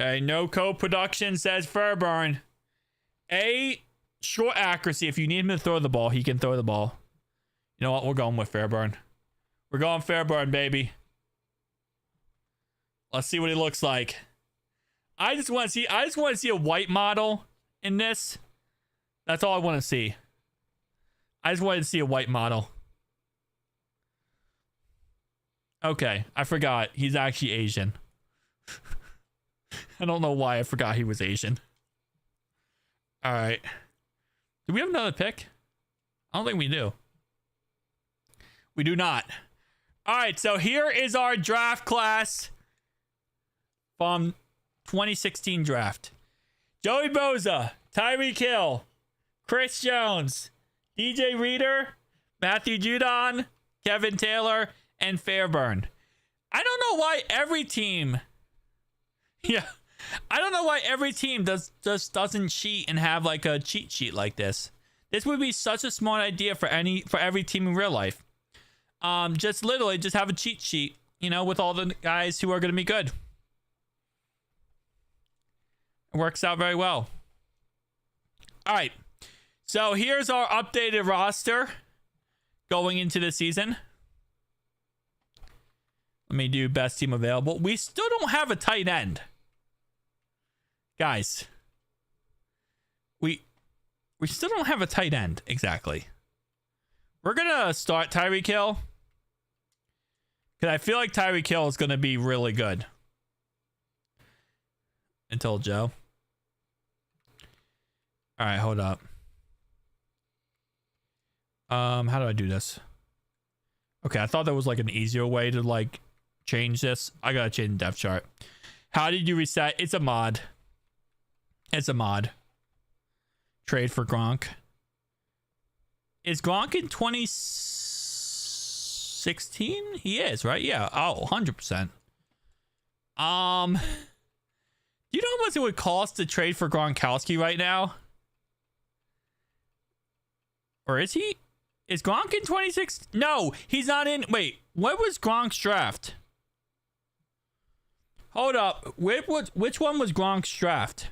Okay, no co-production says Fairburn. A, short accuracy. If you need him to throw the ball, he can throw the ball. You know what? We're going with Fairburn. We're going Fairburn, baby. Let's see what he looks like. I just want to see a white model in this. That's all I want to see. I just wanted to see a white model. Okay, I forgot. He's actually Asian. I don't know why I forgot he was Asian. All right. Do we have another pick? I don't think we do. We do not. All right, so here is our draft class from 2016 draft. Joey Bosa, Tyreek Hill, Chris Jones, DJ Reader, Matthew Judon, Kevin Taylor, and Fairburn. I don't know why every team... Yeah. I don't know why every team doesn't cheat and have like a cheat sheet like this. This would be such a smart idea for every team in real life. Just literally just have a cheat sheet, you know, with all the guys who are going to be good. It works out very well. All right. So here's our updated roster going into the season. Let me do best team available. We still don't have a tight end. Guys. We still don't have a tight end. Exactly. We're going to start Tyreek Hill. Because I feel like Tyreek Hill is going to be really good. Until Joe. All right, hold up. How do I do this? Okay, I thought there was like an easier way to like change this. I gotta change the depth chart. How did you reset? It's a mod. It's a mod. Trade for Gronk. Is Gronk in 2016? He is, right? Yeah. Oh, 100%. You know how much it would cost to trade for Gronkowski right now? Or is he? Is Gronk in 26? No, he's not in. Wait, what was Gronk's draft? Hold up. Which one was Gronk's draft?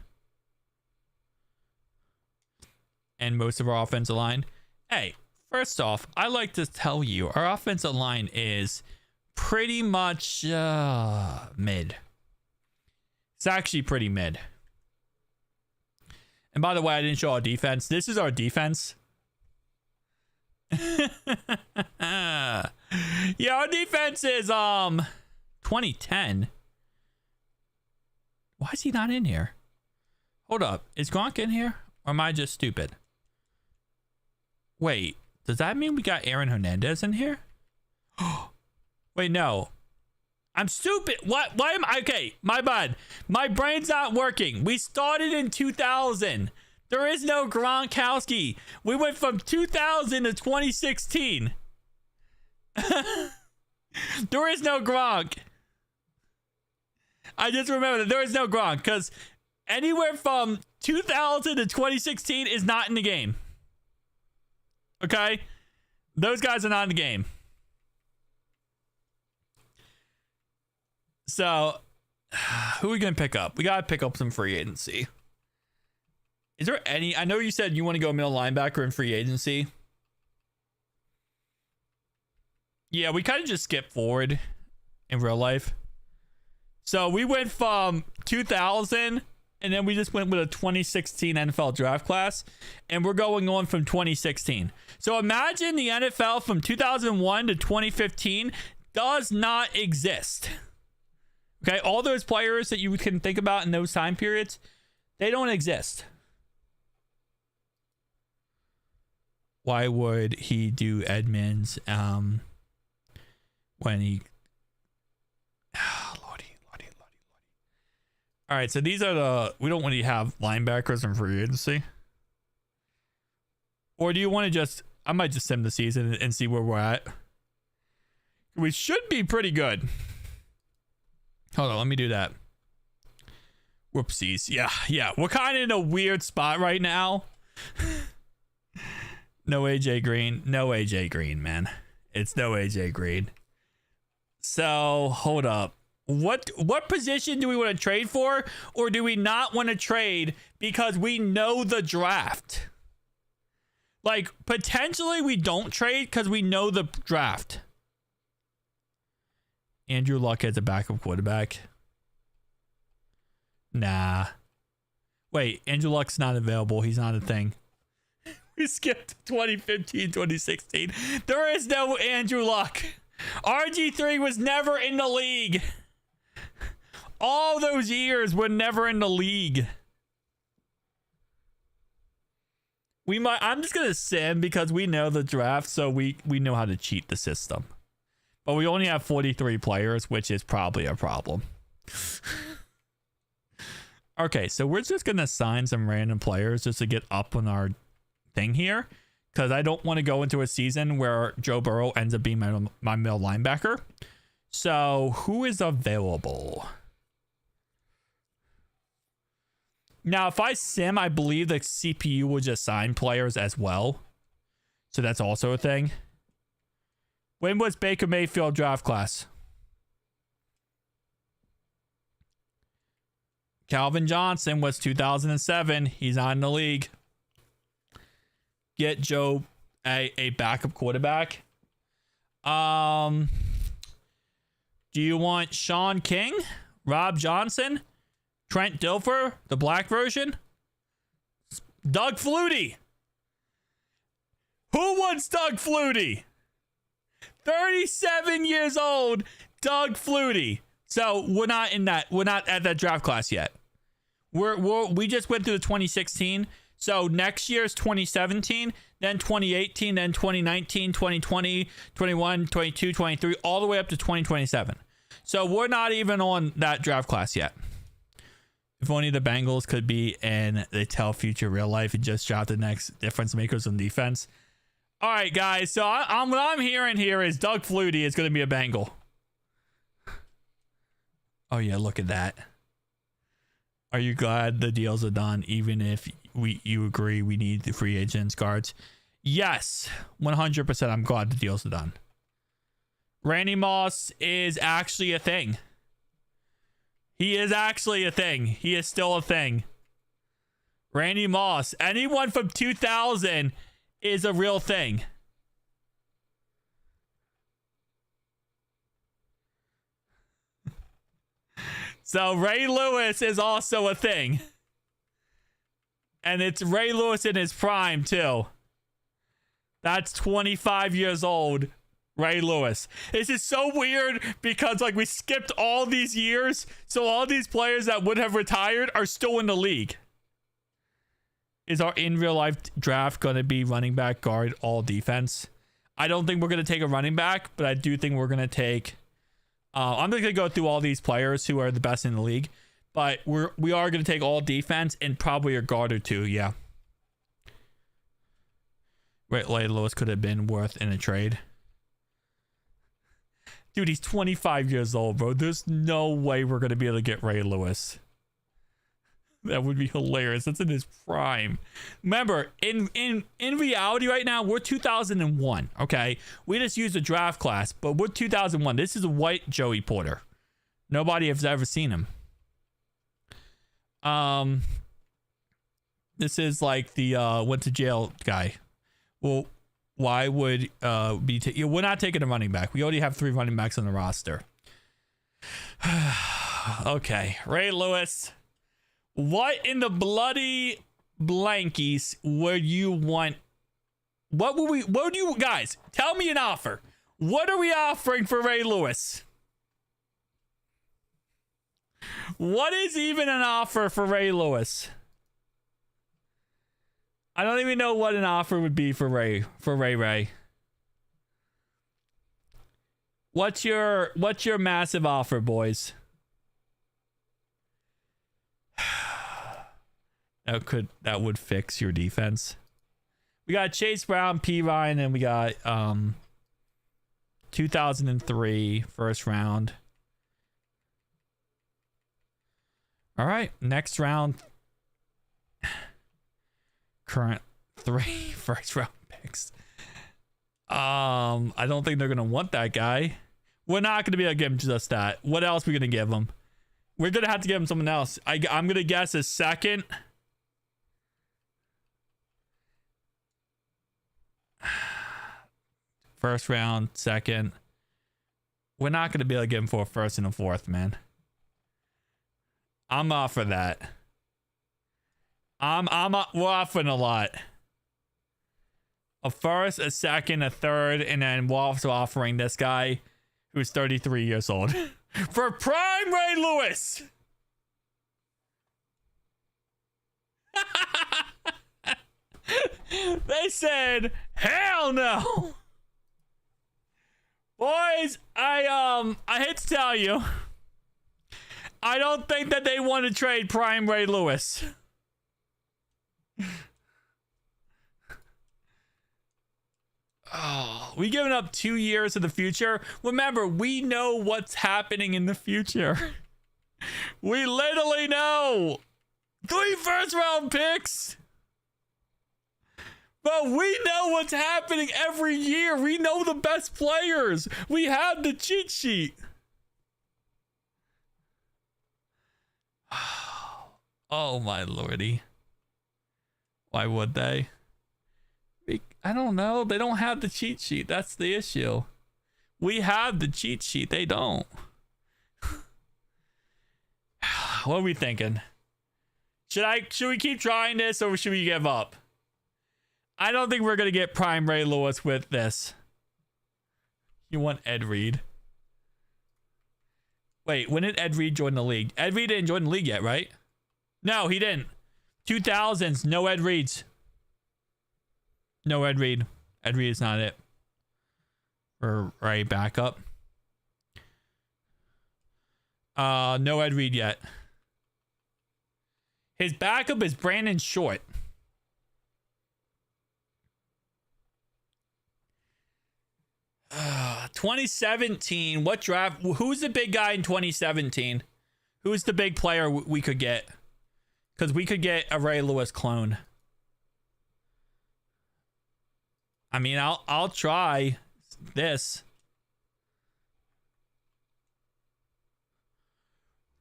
And most of our offensive line. Hey, first off, I like to tell you, our offensive line is pretty much mid. It's actually pretty mid. And by the way, I didn't show our defense. This is our defense. Yeah, our defense is 2010. Why is he not in here? Hold up. Is Gronk in here? Or am I just stupid? Wait, does that mean we got Aaron Hernandez in here? Wait, no. I'm stupid. What? Why am I? Okay, my bad. My brain's not working. We started in 2000. There is no Gronkowski. We went from 2000 to 2016. There is no Gronk. I just remember that there is no Gronk because anywhere from 2000 to 2016 is not in the game. Okay? Those guys are not in the game. So, who are we going to pick up? We got to pick up some free agency. Is there any... I know you said you want to go middle linebacker in free agency. Yeah, we kind of just skipped forward in real life. So we went from 2000 and then we just went with a 2016 NFL draft class. And we're going on from 2016. So imagine the NFL from 2001 to 2015 does not exist. Okay, all those players that you can think about in those time periods, they don't exist. Why would he do Edmonds when he... Lordy. All right, so these are the... We don't really have linebackers in free agency. Or do you want to just... I might just sim the season and see where we're at. We should be pretty good. Hold on, let me do that. Whoopsies. Yeah. We're kind of in a weird spot right now. No AJ Green. No AJ Green, man. It's no AJ Green. So, hold up. What position do we want to trade for, or do we not want to trade because we know the draft? Like, potentially we don't trade because we know the draft. Andrew Luck as a backup quarterback. Nah. Wait, Andrew Luck's not available. He's not a thing. We skipped 2015, 2016. There is no Andrew Luck. RG3 was never in the league. All those years were never in the league. I'm just gonna sim because we know the draft, so we know how to cheat the system. But we only have 43 players, which is probably a problem. Okay, so we're just gonna assign some random players just to get up on our thing here, because I don't want to go into a season where Joe Burrow ends up being my middle linebacker. So who is available? Now, if I sim, I believe the CPU will just assign players as well. So that's also a thing. When was Baker Mayfield draft class? Calvin Johnson was 2007. He's not in the league. Get Joe a backup quarterback. Do you want Sean King, Rob Johnson, Trent Dilfer, the black version? Doug Flutie. Who wants Doug Flutie? 37 years old, Doug Flutie. So we're not in that. We're not at that draft class yet. We just went through the 2016. So next year's 2017, then 2018, then 2019, 2020, 21, 22, 23, all the way up to 2027. So we're not even on that draft class yet. If only the Bengals could be in the tell future real life and just drop the next difference makers on defense. All right, guys. So what I'm hearing here is Doug Flutie is going to be a Bengal. Oh, yeah. Look at that. Are you glad the deals are done, even if you agree we need the free agents guards? Yes. 100% I'm glad the deals are done. Randy Moss is actually a thing. He is actually a thing. He is still a thing. Randy Moss. Anyone from 2000 is a real thing. So Ray Lewis is also a thing. And it's Ray Lewis in his prime, too. That's 25 years old. Ray Lewis. This is so weird because like we skipped all these years. So all these players that would have retired are still in the league. Is our in real life draft going to be running back, guard, all defense? I don't think we're going to take a running back, but I do think we're going to take... I'm not going to go through all these players who are the best in the league, but we are going to take all defense and probably a guard or two, yeah. Ray Lewis could have been worth in a trade. Dude, he's 25 years old, bro. There's no way we're going to be able to get Ray Lewis. That would be hilarious. That's in his prime. Remember, in reality right now, we're 2001, okay? We just used a draft class, but we're 2001. This is a white Joey Porter. Nobody has ever seen him. This is like the went to jail guy. Well, why would we're not taking a running back. We already have 3 running backs on the roster. Okay, Ray Lewis. What in the bloody blankies would you want? What would you guys tell me an offer? What are we offering for Ray Lewis? What is even an offer for Ray Lewis? I don't even know what an offer would be for Ray. What's your massive offer, boys? That would fix your defense. We got Chase Brown, P. Ryan, and we got 2003 first round. All right, next round. Current 3 first round picks. I don't think they're gonna want that guy. We're not going to be able to give him just that. What else are we going to give him? We're going to have to give him something else. I'm going to guess a second. First round, second. We're not going to be able to give him for a first and a fourth, man. I'm off for that. We're offering a lot. A first, a second, a third, and then we're also offering this guy who's 33 years old for prime Ray Lewis. They said, hell no. Boys, I hate to tell you, I don't think that they want to trade prime Ray Lewis. Oh, we giving up 2 years of the future. Remember, we know what's happening in the future. We literally know 3 first-round picks. But we know what's happening every year. We know the best players. We have the cheat sheet. Oh, my lordy. Why would they? I don't know. They don't have the cheat sheet. That's the issue. We have the cheat sheet. They don't. What are we thinking? Should we keep trying this or should we give up? I don't think we're going to get prime Ray Lewis with this. You want Ed Reed? Wait, when did Ed Reed join the league? Ed Reed didn't join the league yet, right? No, he didn't. 2000s, no Ed Reeds. No Ed Reed. Ed Reed is not it. Or right backup. No Ed Reed yet. His backup is Brandon Short. Uh, 2017. What draft? Who's the big guy in 2017? Who's the big player we could get? Because we could get a Ray Lewis clone. I mean, I'll try this.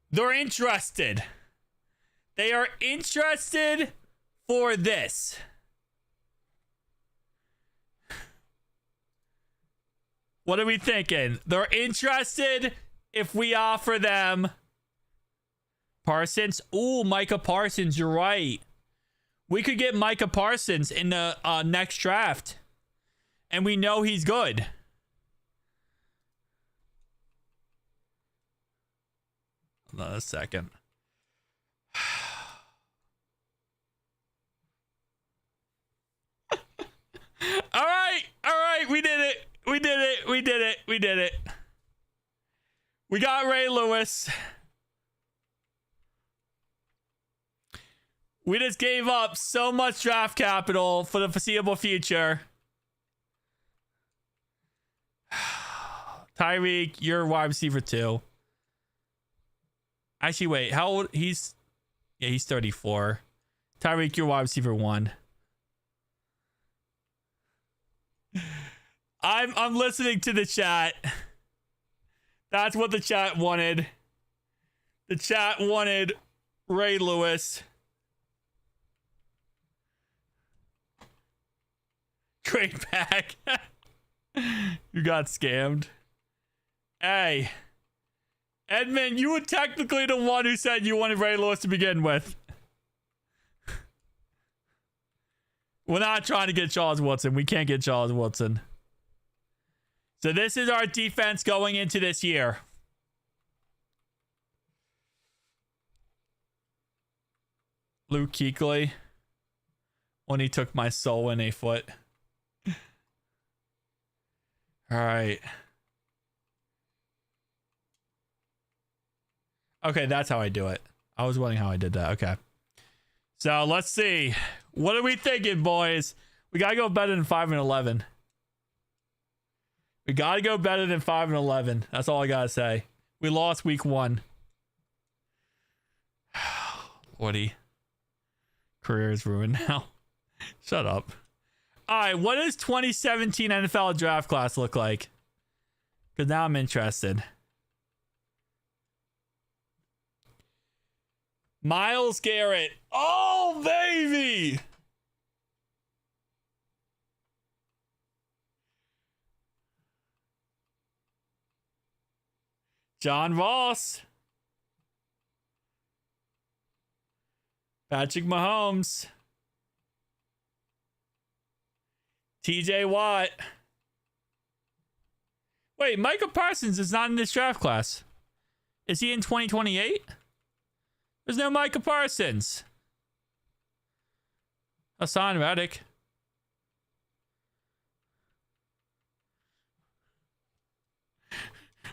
They're interested. They are interested for this. What are we thinking? They're interested if we offer them Parsons. Ooh, Micah Parsons, you're right. We could get Micah Parsons in the next draft. And we know he's good. Hold on a second. All right, we did it. We did it. We got Ray Lewis. We just gave up so much draft capital for the foreseeable future. Tyreek, you're wide receiver 2. Actually, wait, how old? He's 34. Tyreek, you're wide receiver 1. I'm listening to the chat. That's what the chat wanted. The chat wanted Ray Lewis. Trade back. You got scammed. Hey, Edmund, you were technically the one who said you wanted Ray Lewis to begin with. We're not trying to get Charles Woodson. We can't get Charles Woodson. So this is our defense going into this year. Luke Kuechly. When he took my soul in a foot. All right. Okay, that's how I do it. I was wondering how I did that. Okay. So let's see. What are we thinking, boys? We got to go better than 5-11. We got to go better than 5-11. That's all I got to say. We lost week 1. Woody. Career is ruined now. Shut up. All right, what does 2017 NFL draft class look like? Because now I'm interested. Myles Garrett. Oh, baby. John Ross. Patrick Mahomes. TJ Watt. Wait, Micah Parsons is not in this draft class. Is he in 2028? There's no Micah Parsons. Hassan Reddick.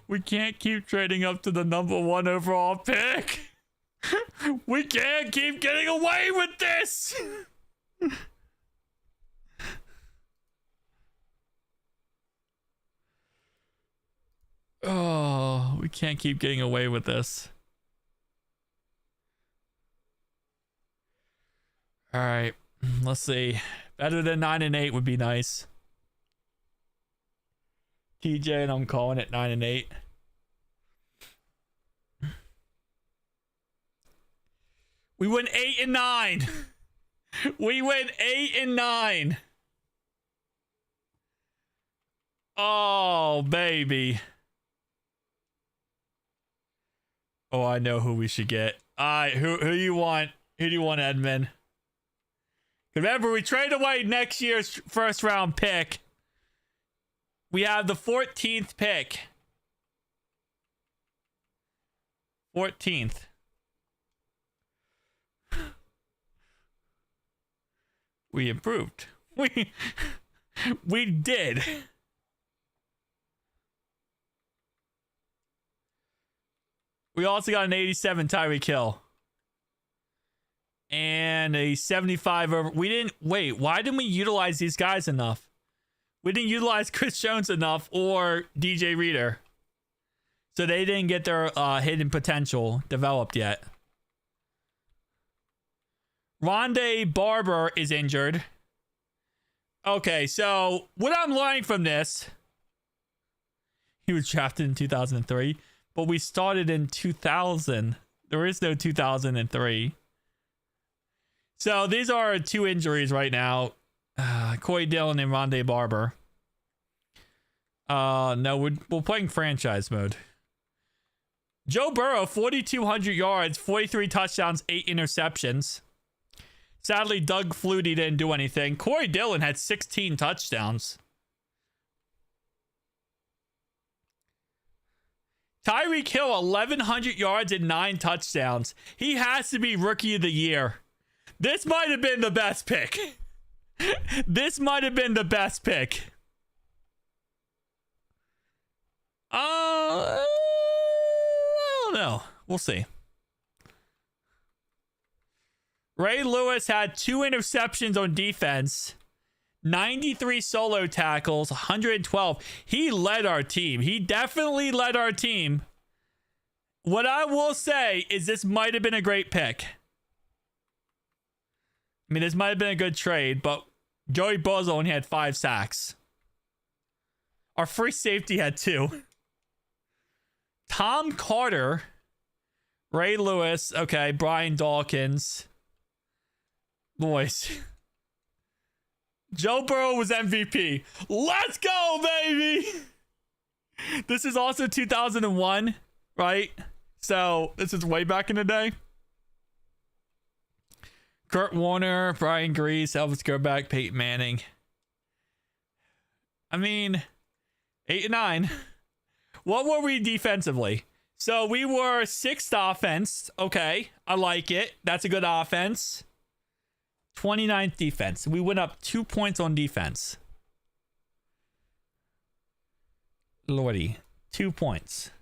We can't keep trading up to the #1 overall pick. We can't keep getting away with this. Oh, we can't keep getting away with this. All right, let's see. Better than 9-8 would be nice. TJ, and I'm calling it 9-8. We went 8-9. We went 8-9. Oh, baby. Oh, I know who we should get. All right, who do you want? Who do you want, Edmund? Remember, we trade away next year's first round pick. We have the 14th pick. 14th. We improved. We did. We also got an 87 Tyreek Hill. And a 75 over. We didn't. Wait, why didn't we utilize these guys enough? We didn't utilize Chris Jones enough or DJ Reader. So they didn't get their hidden potential developed yet. Rondé Barber is injured. Okay, so what I'm learning from this. He was drafted in 2003. But we started in 2000. There is no 2003. So these are 2 injuries right now. Corey Dillon and Rondé Barber. No, we're playing franchise mode. Joe Burrow, 4,200 yards, 43 touchdowns, 8 interceptions. Sadly, Doug Flutie didn't do anything. Corey Dillon had 16 touchdowns. Tyreek Hill, 1,100 yards and 9 touchdowns. He has to be Rookie of the Year. This might have been the best pick. This might have been the best pick. I don't know. We'll see. Ray Lewis had 2 interceptions on defense. 93 solo tackles, 112. He led our team. He definitely led our team. What I will say is this might have been a great pick. I mean, this might have been a good trade, but Joey Bosa only had 5 sacks. Our free safety had 2. Tom Carter, Ray Lewis, okay, Brian Dawkins. Boys. Joe Burrow was MVP. Let's go, baby! This is also 2001, right? So, this is way back in the day. Kurt Warner, Brian Grease, Elvis Grbac, Peyton Manning. I mean, 8-9. What were we defensively? So, we were 6th offense. Okay, I like it. That's a good offense. 29th defense. We went up 2 points on defense. Lordy, 2 points.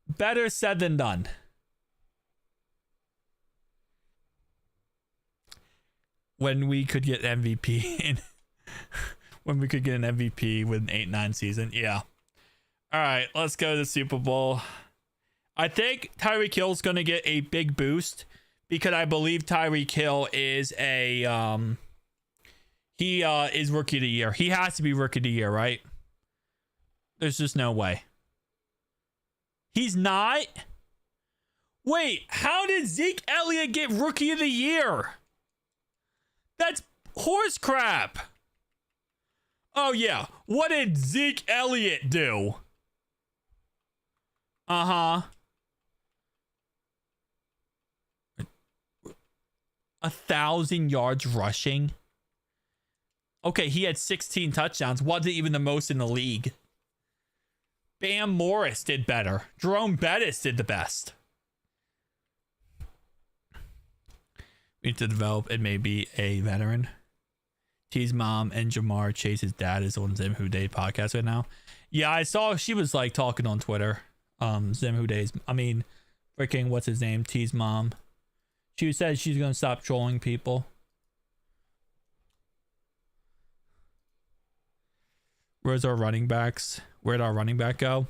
Better said than done. When we could get MVP in when we could get an MVP with an 8-9 season. Yeah. All right, let's go to the Super Bowl. I think Tyreek Hill's going to get a big boost because I believe Tyreek Hill is a He is rookie of the year. He has to be rookie of the year, right? There's just no way. He's not? Wait, how did Zeke Elliott get rookie of the year? That's horse crap. Oh, yeah. What did Zeke Elliott do? Uh-huh. 1,000 yards rushing. Okay, he had 16 touchdowns. Wasn't even the most in the league. Bam Morris did better. Jerome Bettis did the best. We need to develop and maybe a veteran. T's mom and Jamar Chase's dad is on Zim Who Day podcast right now. Yeah, I saw she was like talking on Twitter. Zim Who Day's, I mean, freaking what's his name? T's mom. She said she's gonna stop trolling people. Where's our running backs? Where'd our running back go?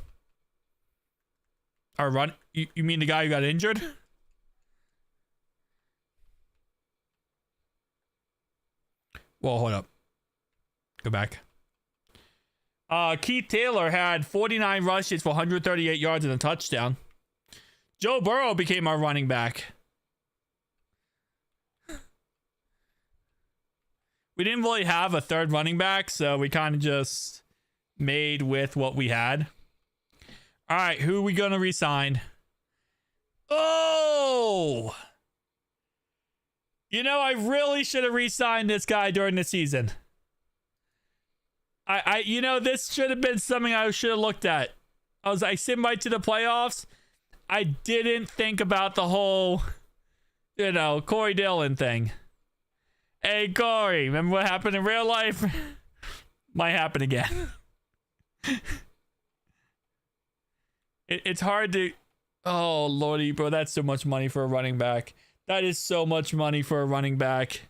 Our run? You mean the guy who got injured? Well, hold up. Go back. Keith Taylor had 49 rushes for 138 yards and a touchdown. Joe Burrow became our running back. We didn't really have a third running back, so we kind of just made with what we had. All right, who are we going to re-sign? Oh! You know, I really should have re-signed this guy during the season. You know, this should have been something I should have looked at. I sim right to the playoffs. I didn't think about the whole, you know, Corey Dillon thing. Hey, Corey, remember what happened in real life? Might happen again. It's hard to... Oh, Lordy, bro, that's so much money for a running back. That is so much money for a running back.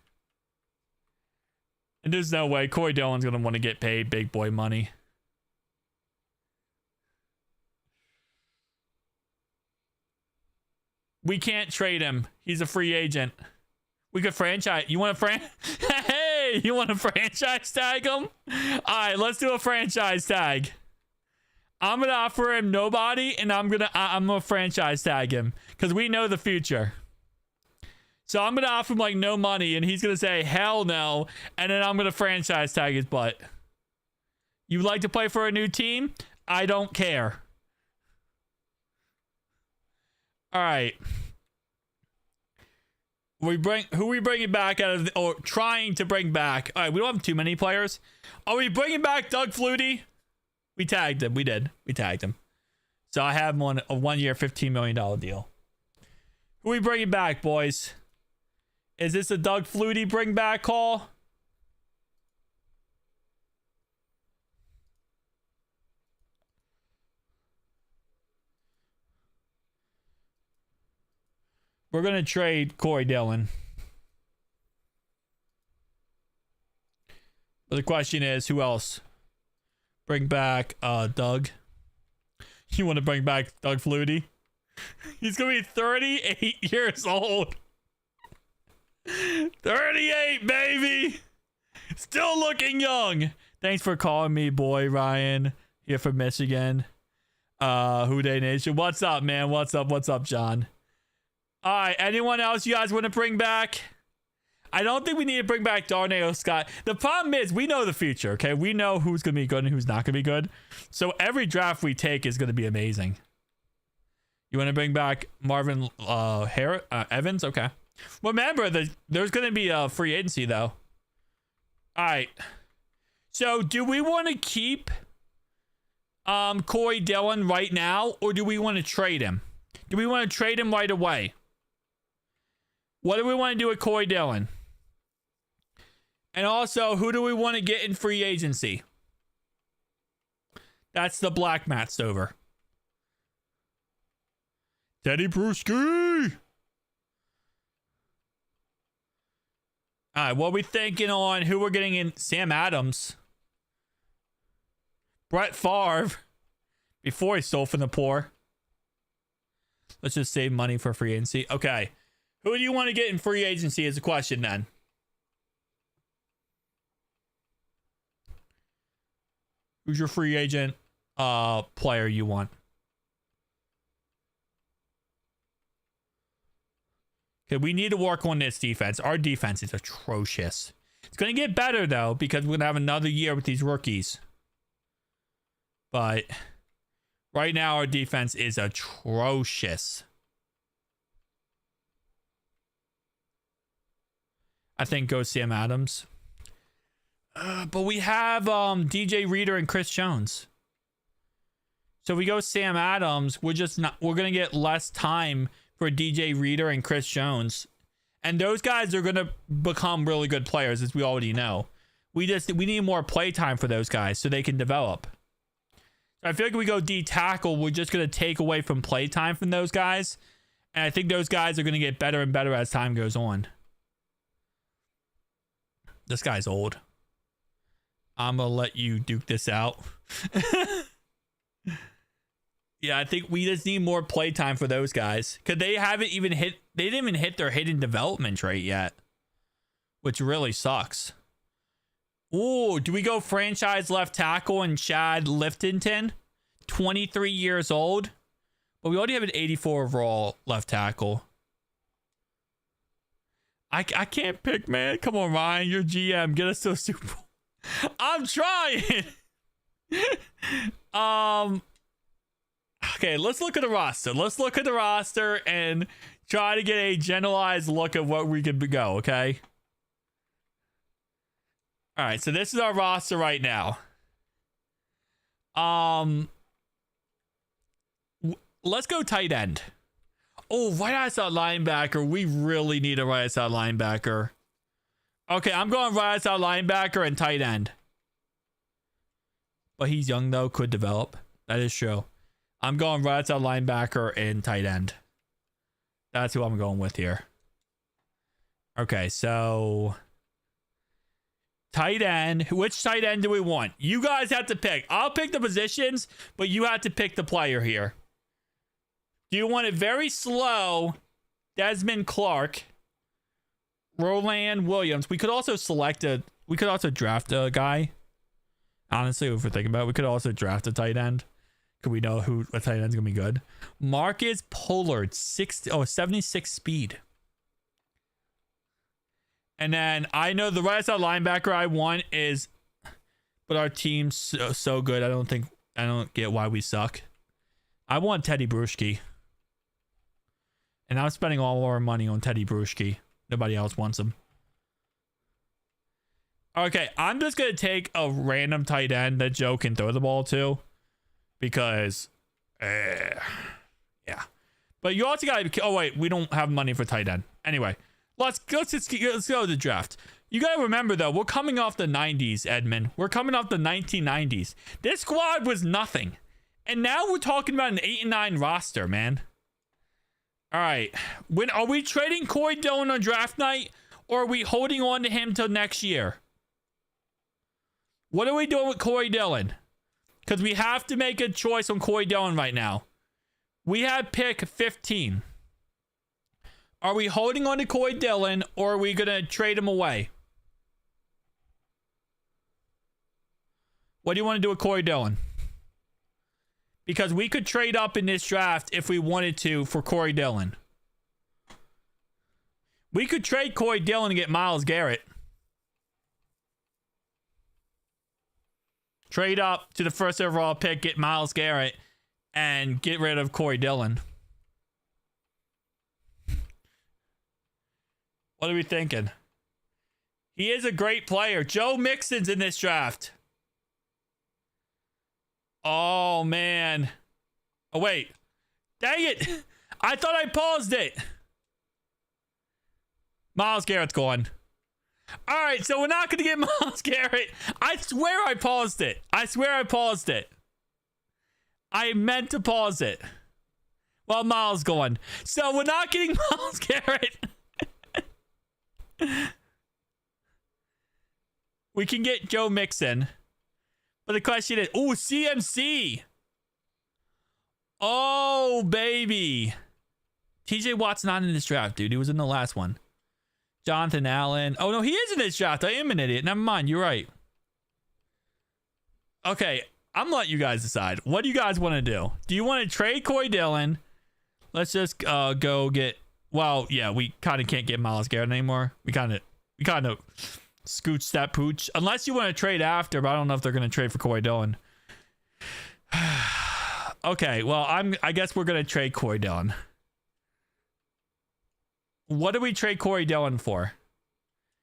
And there's no way Corey Dillon's going to want to get paid big boy money. We can't trade him. He's a free agent. We could franchise. You want to Hey, you want to franchise tag him? All right, let's do a franchise tag. I'm going to offer him nobody, and I'm going to franchise tag him because we know the future. So I'm going to offer him like no money, and he's going to say hell no, and then I'm going to franchise tag his butt. You like to play for a new team? I don't care. All right. Who are we bringing back out of or trying to bring back? All right, we don't have too many players. Are we bringing back Doug Flutie? We tagged him. We did. We tagged him. So I have him on a 1 year, $15 million deal. Who are we bringing back, boys? Is this a Doug Flutie bring back call? We're going to trade Corey Dillon. But the question is, who else? Bring back Doug. You want to bring back Doug Flutie? He's going to be 38 years old. 38, baby. Still looking young. Thanks for calling me, boy, Ryan. Here from Michigan. Who Day Nation. What's up, man? What's up? What's up, John? All right, anyone else you guys want to bring back? I don't think we need to bring back Darnell Scott. The problem is we know the future, okay? We know who's going to be good and who's not going to be good. So every draft we take is going to be amazing. You want to bring back Marvin Evans? Okay. Remember, there's going to be a free agency, though. All right. So do we want to keep Corey Dillon right now, or do we want to trade him? Do we want to trade him right away? What do we want to do with Corey Dillon? And also, who do we want to get in free agency? That's the black mat's over. Teddy Bruschi. All right, what are we thinking on who we're getting in? Sam Adams. Brett Favre. Before he stole from the poor. Let's just save money for free agency. Okay. Who do you want to get in free agency is the question then. Who's your free agent player you want? Okay, we need to work on this defense. Our defense is atrocious. It's going to get better, though, because we're going to have another year with these rookies. But right now, our defense is atrocious. I think go Sam Adams. But we have DJ Reader and Chris Jones. So if we go Sam Adams, we're going to get less time for DJ Reader and Chris Jones. And those guys are going to become really good players, as we already know. We need more play time for those guys so they can develop. I feel like if we go D tackle, we're just going to take away from play time from those guys. And I think those guys are going to get better and better as time goes on. This guy's old. I'm going to let you duke this out. Yeah, I think we just need more play time for those guys. Because they didn't even hit their hidden development trait yet. Which really sucks. Ooh, do we go franchise left tackle and Chad Liftington? 23 years old. But we already have an 84 overall left tackle. I can't pick, man. Come on, Ryan. You're GM. Get us to a Super Bowl. I'm trying. Okay, let's look at the roster. Let's look at the roster and try to get a generalized look at what we could go, okay? All right, so this is our roster right now. Let's go tight end. Oh, right outside linebacker. We really need a right outside linebacker. Okay, I'm going right outside linebacker and tight end. But he's young, though. Could develop. That is true. I'm going right outside linebacker and tight end. That's who I'm going with here. Okay, so tight end. Which tight end do we want? You guys have to pick. I'll pick the positions, but you have to pick the player here. Do you want it very slow? Desmond Clark, Roland Williams. We could also draft a guy. Honestly, if we're thinking about it, we could also draft a tight end. Could we know who a tight end's gonna be good? Marcus Pollard, 76 speed. And then I know the right side linebacker I want is, but our team's so good. I don't get why we suck. I want Teddy Bruschi. And I'm spending all our money on Teddy Bruschi. Nobody else wants him. Okay, I'm just going to take a random tight end that Joe can throw the ball to. Because, yeah. But you also got to... Oh, wait, we don't have money for tight end. Anyway, let's go to the draft. You got to remember, though, we're coming off the 90s, Edmund. We're coming off the 1990s. This squad was nothing. And now we're talking about an 8-9 roster, man. All right. Are we trading Corey Dillon on draft night, or are we holding on to him till next year? What are we doing with Corey Dillon? Because we have to make a choice on Corey Dillon right now. We have pick 15. Are we holding on to Corey Dillon, or are we going to trade him away? What do you want to do with Corey Dillon? Because we could trade up in this draft if we wanted to for Corey Dillon. We could trade Corey Dillon and get Myles Garrett. Trade up to the first overall pick, get Myles Garrett, and get rid of Corey Dillon. What are we thinking? He is a great player. Joe Mixon's in this draft. Oh, man. Oh, wait. Dang it. I thought I paused it. Myles Garrett's gone. All right, so we're not going to get Myles Garrett. I swear I paused it. I meant to pause it. Well, Myles gone. So we're not getting Myles Garrett. We can get Joe Mixon. But the question is, ooh, CMC. Oh, baby. TJ Watt's not in this draft, dude. He was in the last one. Jonathan Allen. Oh, no, he is in this draft. I am an idiot. Never mind. You're right. Okay. I'm letting you guys decide. What do you guys want to do? Do you want to trade Corey Dillon? Let's just go get. Well, yeah, we kind of can't get Myles Garrett anymore. We kind of scooched that pooch. Unless you want to trade after, but I don't know if they're going to trade for Corey Dillon. Okay, well, I guess we're going to trade Corey Dillon. What do we trade Corey Dillon for?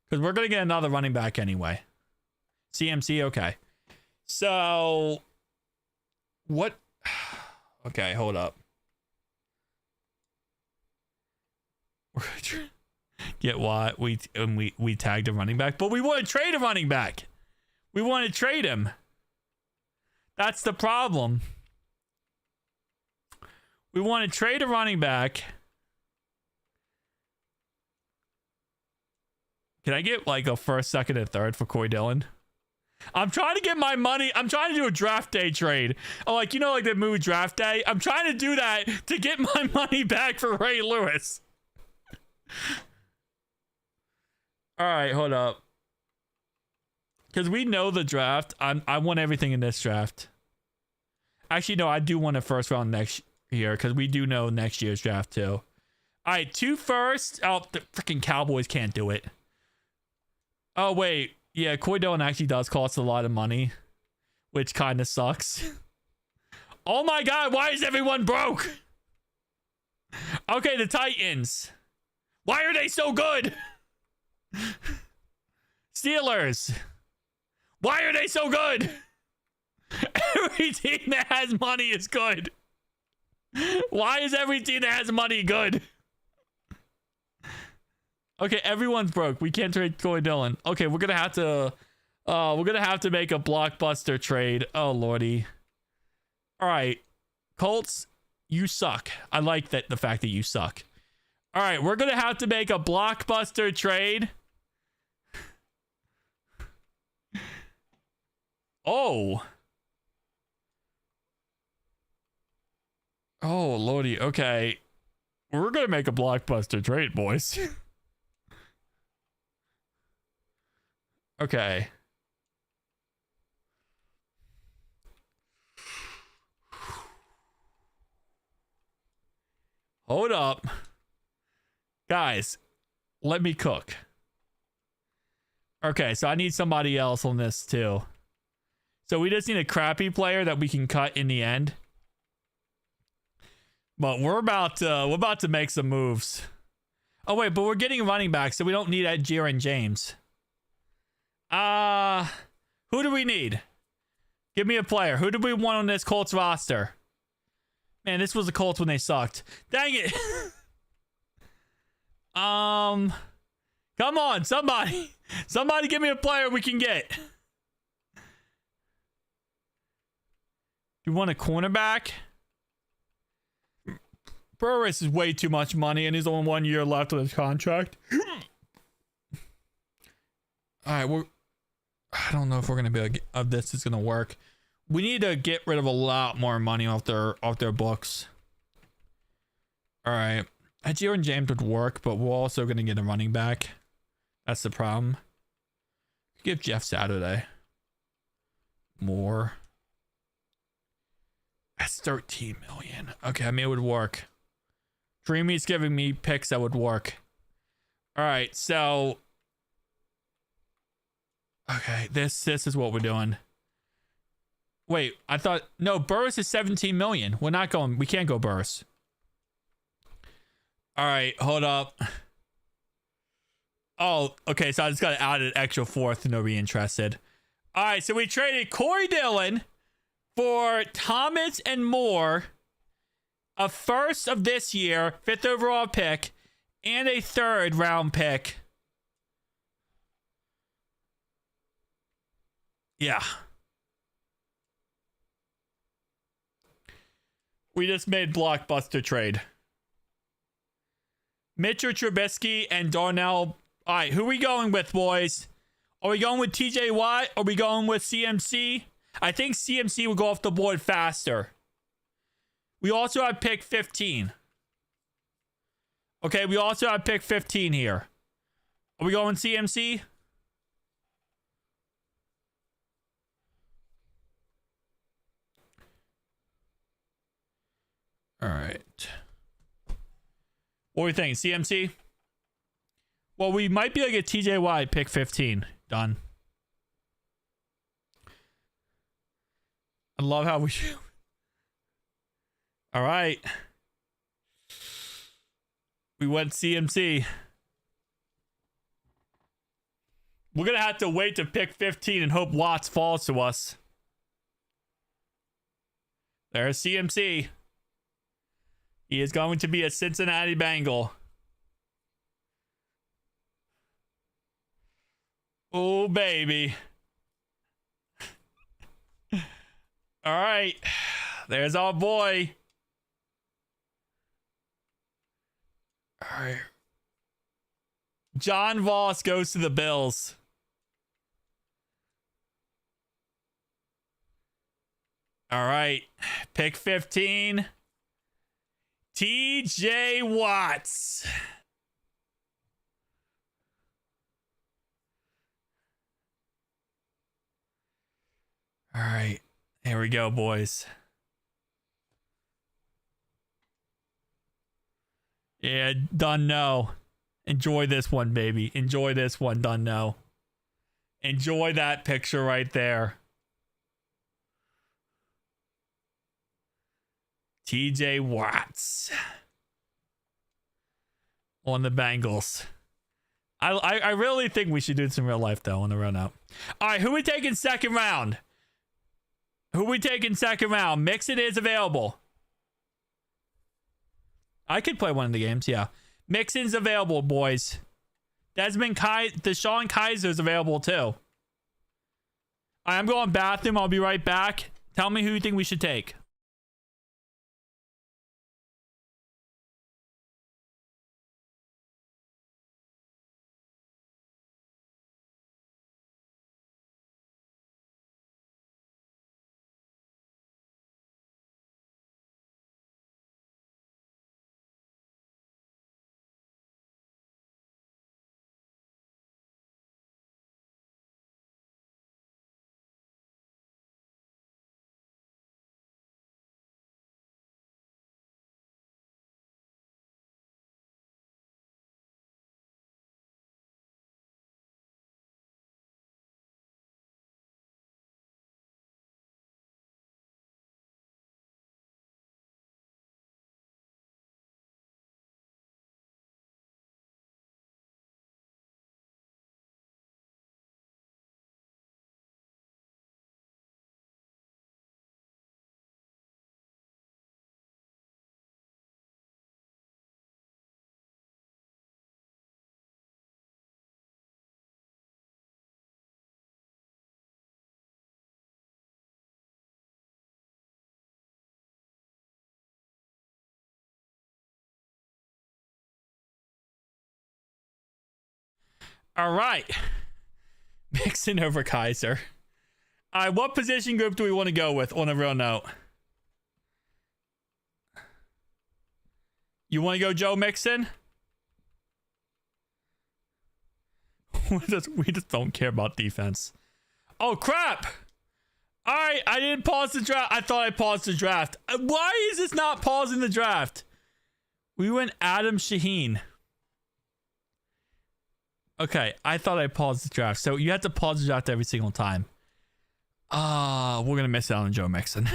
Because we're going to get another running back anyway. CMC, okay. So, what? Okay, hold up. Get what? We tagged a running back, but we want to trade a running back. We want to trade him. That's the problem. We want to trade a running back. Can I get like a first, second, and third for Corey Dillon? I'm trying to get my money. I'm trying to do a draft day trade. Oh, like, you know, like the movie Draft Day? I'm trying to do that to get my money back for Ray Lewis. All right, hold up. Because we know the draft. I want everything in this draft. Actually, no, I do want a first round next year because we do know next year's draft too. All right, 2 firsts. Oh, the freaking Cowboys can't do it. Oh, wait. Yeah, Corey Dillon actually does cost a lot of money, which kind of sucks. Oh my God, why is everyone broke? Okay, the Titans. Why are they so good? Steelers. Why are they so good? Every team that has money is good. Why is every team that has money good? Okay, everyone's broke. We can't trade Corey Dillon. Okay, we're gonna have to make a blockbuster trade. Oh lordy. All right, Colts, you suck. I like that the fact that you suck. All right, we're gonna have to make a blockbuster trade. Oh. Oh lordy. Okay, we're gonna make a blockbuster trade, boys. Okay. Hold up. Guys, let me cook. Okay, so I need somebody else on this too. So we just need a crappy player that we can cut in the end. But we're about to make some moves. Oh wait, but we're getting a running back, so we don't need Jaron James. Who do we need? Give me a player. Who do we want on this Colts roster? Man, this was the Colts when they sucked. Dang it. Come on, somebody. Somebody give me a player we can get. You want a cornerback? Burrow is way too much money, and he's only 1 year left of his contract. All right, I don't know if we're gonna be able to this is gonna work. We need to get rid of a lot more money off their books. All right, Jaron James would work, but we're also gonna get a running back. That's the problem. Give Jeff Saturday more. That's 13 million. Okay, I mean it would work. Dreamy's giving me picks that would work. All right, so okay, this is what we're doing. Wait, I thought no, Burris is 17 million. We're not going. We can't go Burris. All right, hold up. Oh, okay, so I just got to add an extra fourth to be interested. All right, so we traded Corey Dillon for Thomas and Moore, a first of this year, 5th overall pick, and a 3rd round pick. Yeah. We just made blockbuster trade. Mitchell Trubisky and Darnell. All right, who are we going with, boys? Are we going with TJ Watt? Are we going with CMC? I think CMC will go off the board faster. We also have pick 15. Okay, we also have pick 15 here. Are we going CMC? All right. What do you think? CMC? Well, we might be like a TJ Watt pick 15. Done. I love how we shoot. All right. We went CMC. We're going to have to wait to pick 15 and hope Watts falls to us. There's CMC. He is going to be a Cincinnati Bengal. Oh, baby. All right. There's our boy. All right. John Voss goes to the Bills. All right. Pick 15. TJ Watts. All right. Here we go, boys. Yeah, done no. Enjoy this one, baby. Enjoy this one, done no. Enjoy that picture right there. TJ Watts on the Bengals. I really think we should do this in real life, though, on the run up. All right, who we taking second round? Who we taking second round? Mixon is available. I could play one of the games, yeah. Mixon's available, boys. Deshaun Kaiser's available, too. I'm going bathroom. I'll be right back. Tell me who you think we should take. All right. Mixon over Kaiser. All right, what position group do we want to go with on a real note? You want to go Joe Mixon? We just don't care about defense. Oh, crap. All right, I didn't pause the draft. I thought I paused the draft. Why is this not pausing the draft? We went Adam Shaheen. Okay, I thought I paused the draft. So you have to pause the draft every single time. We're going to miss out on Joe Mixon.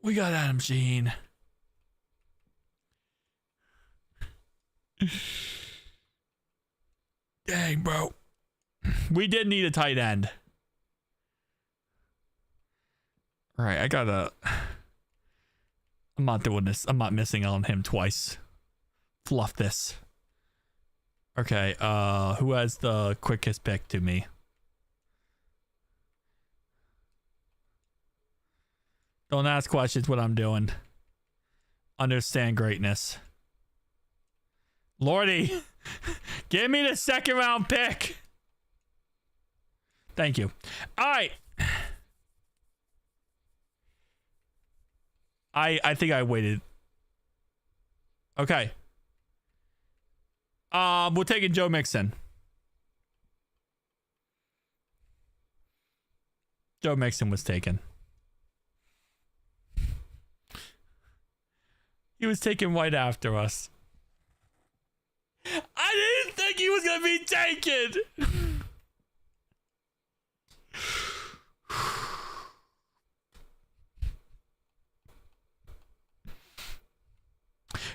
We got Adam Shaheen. Dang, bro. We did need a tight end. All right, I'm not doing this. I'm not missing on him twice. Fluff this. Okay, who has the quickest pick to me? Don't ask questions what I'm doing. Understand greatness. Lordy, give me the second round pick. Thank you. All right. I think I waited. Okay. We're taking Joe Mixon. Joe Mixon was taken. He was taken right after us. I didn't think he was going to be taken.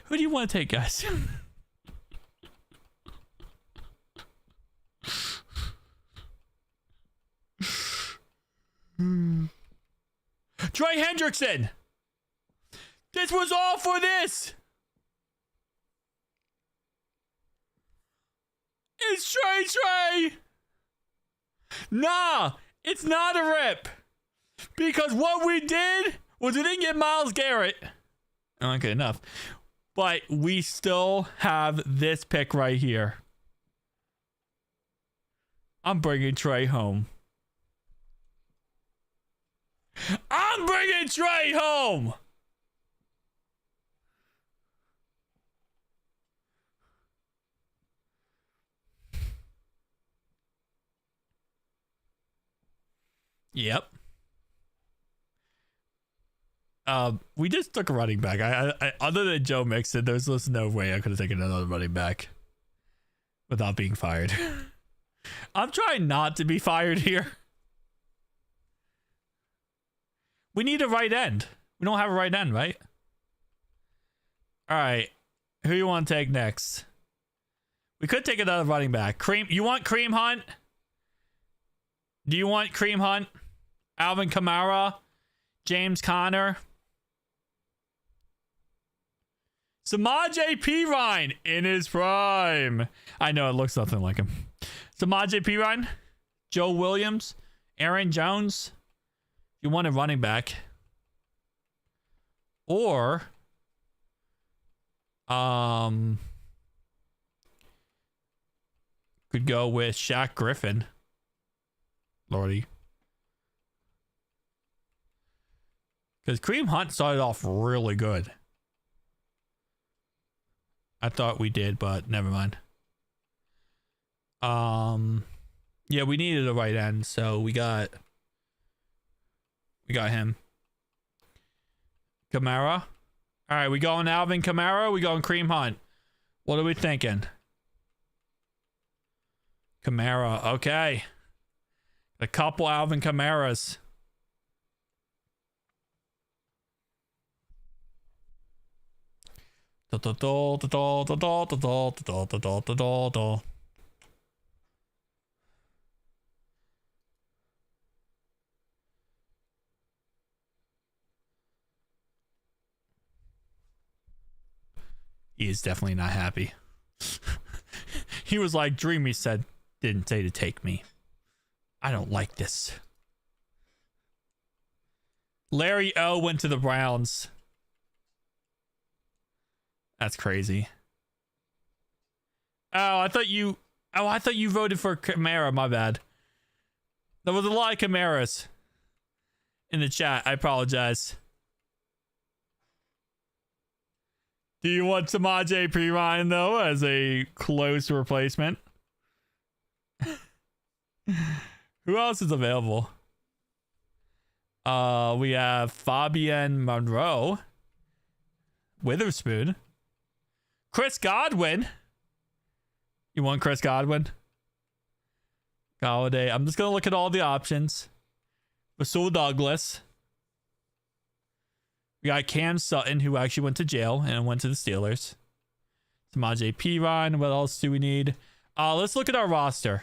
Who do you want to take, guys? Trey Hendrickson. This was all for this. It's Trey. Nah, it's not a rip. Because what we did was we didn't get Myles Garrett. Okay, enough. But we still have this pick right here. I'm bringing Trey home. I'm bringing Trey home. Yep. We just took a running back. I other than Joe Mixon, there's just no way I could have taken another running back without being fired. I'm trying not to be fired here. We need a right end. We don't have a right end, right? All right. Who you want to take next? We could take another running back. You want Kareem Hunt? Do you want Kareem Hunt? Alvin Kamara? James Conner? Samaje Perine in his prime. I know it looks nothing like him. Samaje Perine? Joe Williams? Aaron Jones? You want a running back. Or could go with Shaq Griffin. Lordy. Because Kareem Hunt started off really good. I thought we did, but never mind. Yeah, we needed a right end, so we got him. Kamara. All right, we going Alvin Kamara. We going Kareem Hunt. What are we thinking? Kamara. Okay. A couple Alvin Kamaras. He is definitely not happy. He was like, Dreamy said, didn't say to take me. I don't like this. Larry O went to the Browns. That's crazy. I thought you voted for Kamara. My bad. There was a lot of Kamaras in the chat. I apologize. Do you want Samaje Perine though as a close replacement? Who else is available? We have Fabian Monroe, Witherspoon, Chris Godwin. You want Chris Godwin? Galladay. I'm just gonna look at all the options. Rasul Douglas. We got Cam Sutton, who actually went to jail and went to the Steelers. Samaje Perine. What else do we need? Let's look at our roster.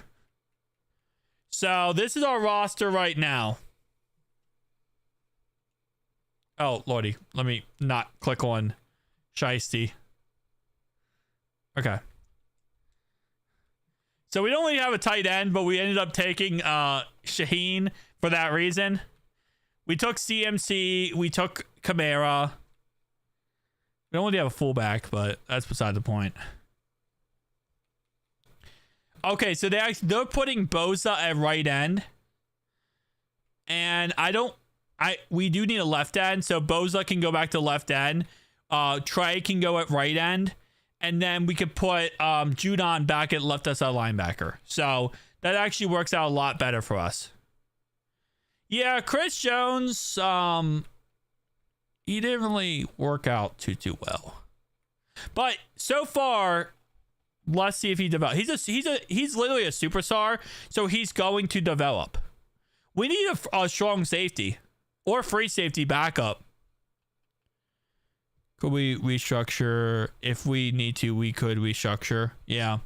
So this is our roster right now. Oh, Lordy. Let me not click on Shiesty. Okay. So we don't really have a tight end, but we ended up taking Shaheen for that reason. We took CMC. We took Kamara. We don't really have a fullback, but that's beside the point. Okay, so they're putting Bosa at right end. And we do need a left end, so Bosa can go back to left end. Trey can go at right end. And then we could put Judon back at left outside linebacker. So that actually works out a lot better for us. Yeah, Chris Jones, he didn't really work out too well. But so far, let's see if he develops. He's literally a superstar, so he's going to develop. We need a strong safety or free safety backup. Could we restructure? If we need to, we could restructure. Yeah.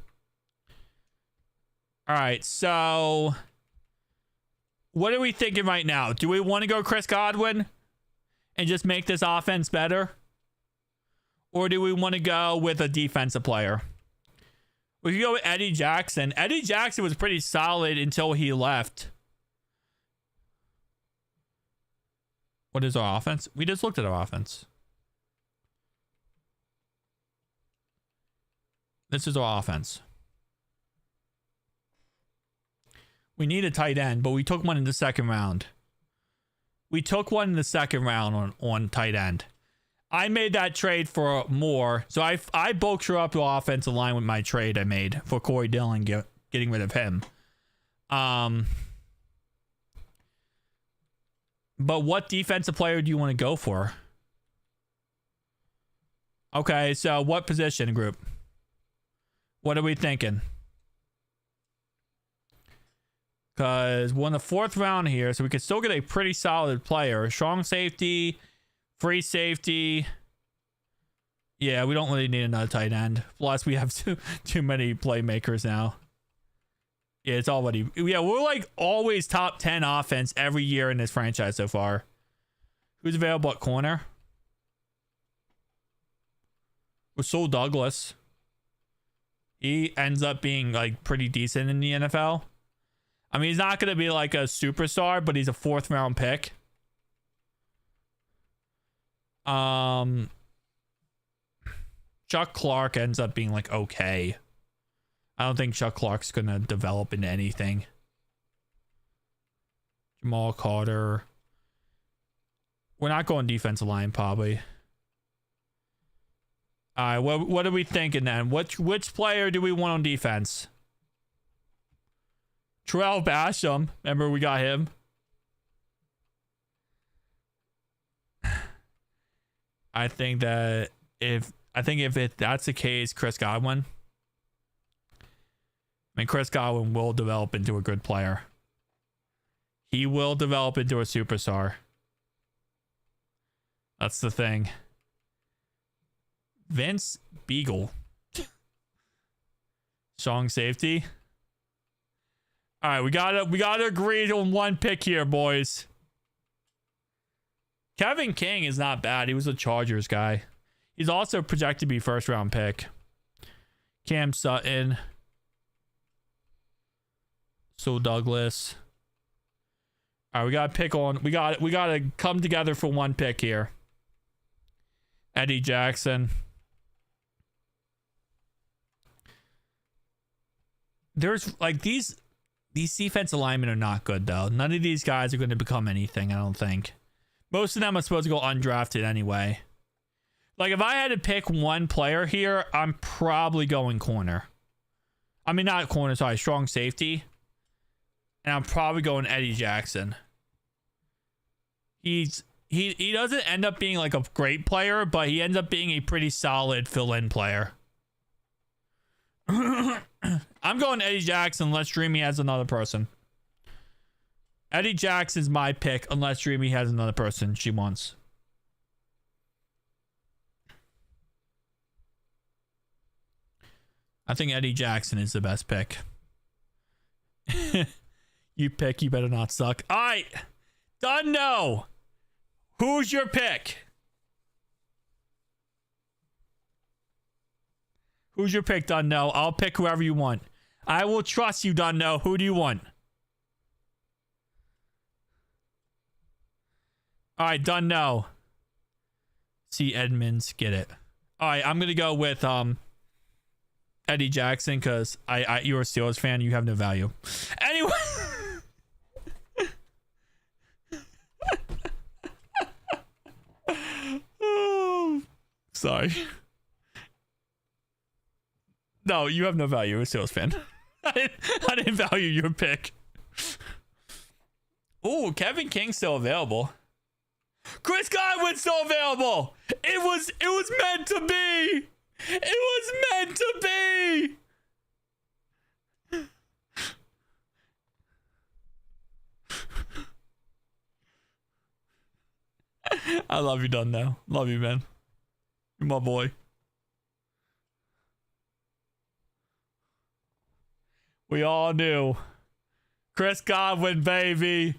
All right, so what are we thinking right now? Do we want to go Chris Godwin and just make this offense better? Or do we want to go with a defensive player? We could go with Eddie Jackson. Eddie Jackson was pretty solid until he left. What is our offense? We just looked at our offense. This is our offense. We need a tight end, but we took one in the second round. We took one in the second round on tight end. I made that trade for more. So I bulked her up to offensive line with my trade I made for Corey Dillon, getting rid of him. But what defensive player do you want to go for? Okay, so what position group? What are we thinking? Because we're in the fourth round here, so we could still get a pretty solid player. Strong safety, free safety. Yeah, we don't really need another tight end. Plus, we have too many playmakers now. Yeah, it's already... Yeah, we're like always top 10 offense every year in this franchise so far. Who's available at corner? Rasul Douglas. He ends up being like pretty decent in the NFL. I mean, he's not going to be like a superstar, but he's a fourth round pick. Chuck Clark ends up being like okay. I don't think Chuck Clark's going to develop into anything. Jamal Carter. We're not going defensive line probably. All right, what are we thinking then? Which player do we want on defense? Terrell Basham. Remember we got him? I think if that's the case, Chris Godwin. I mean, Chris Godwin will develop into a good player. He will develop into a superstar. That's the thing. Vince Beagle. Strong safety. All right, we gotta agree on one pick here, boys. Kevin King is not bad. He was a Chargers guy. He's also projected to be first round pick. Cam Sutton. So Douglas. All right, we gotta pick on. We gotta come together for one pick here. Eddie Jackson. There's like these defensive linemen are not good though. None of these guys are going to become anything, I don't think. Most of them are supposed to go undrafted anyway. Like if I had to pick one player here, I'm probably going corner. I mean not corner, sorry, strong safety. And I'm probably going Eddie Jackson. He doesn't end up being like a great player, but he ends up being a pretty solid fill-in player. I'm going Eddie Jackson unless Dreamy has another person. Eddie Jackson's my pick unless Dreamy has another person she wants. I think Eddie Jackson is the best pick. You pick, you better not suck. All right. Done. No. Who's your pick? Who's your pick, Dunno? I'll pick whoever you want. I will trust you, Dunno. Who do you want? All right, Dunno. See Edmonds, get it. All right, I'm gonna go with Eddie Jackson because you're a Steelers fan. You have no value. Anyway. Oh, sorry. No, you have no value. You're a Steelers fan. I didn't value your pick. Oh, Kevin King's still available. Chris Godwin's still available. It was meant to be. It was meant to be. I love you, Dundo. Love you, man. You're my boy. We all knew. Chris Godwin, baby.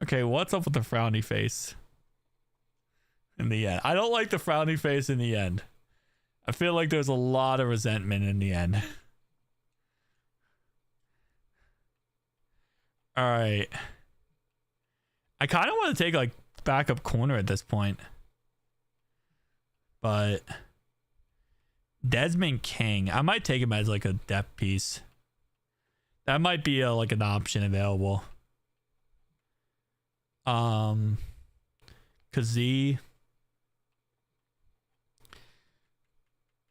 Okay, what's up with the frowny face? In the end. I don't like the frowny face in the end. I feel like there's a lot of resentment in the end. Alright. I kind of want to take like backup corner at this point. But Desmond King, I might take him as like a depth piece. That might be like an option available. Kazee.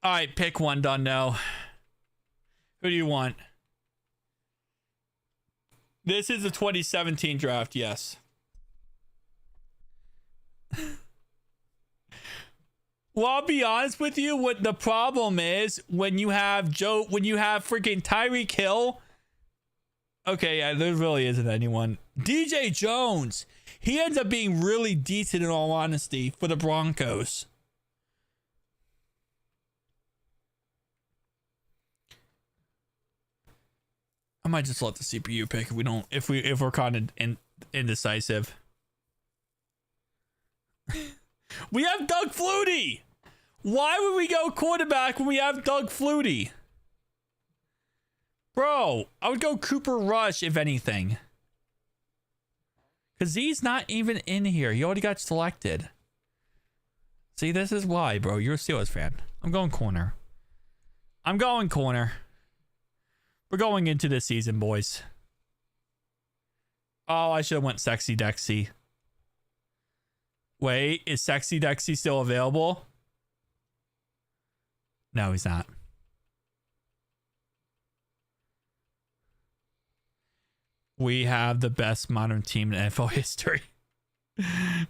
All right, pick one, done now. Who do you want? This is the 2017 draft, yes. Well, I'll be honest with you. What the problem is when you have freaking Tyreek Hill. Okay, yeah, there really isn't anyone. DJ Jones. He ends up being really decent in all honesty for the Broncos. I might just let the CPU pick if we're kind of indecisive. We have Doug Flutie. Why would we go quarterback when we have Doug Flutie? Bro, I would go Cooper Rush if anything. Because he's not even in here. He already got selected. See, this is why, bro. You're a Steelers fan. I'm going corner. I'm going corner. We're going into this season, boys. Oh, I should have went Sexy Dexy. Wait, is Sexy Dexy still available? No, he's not. We have the best modern team in NFL history.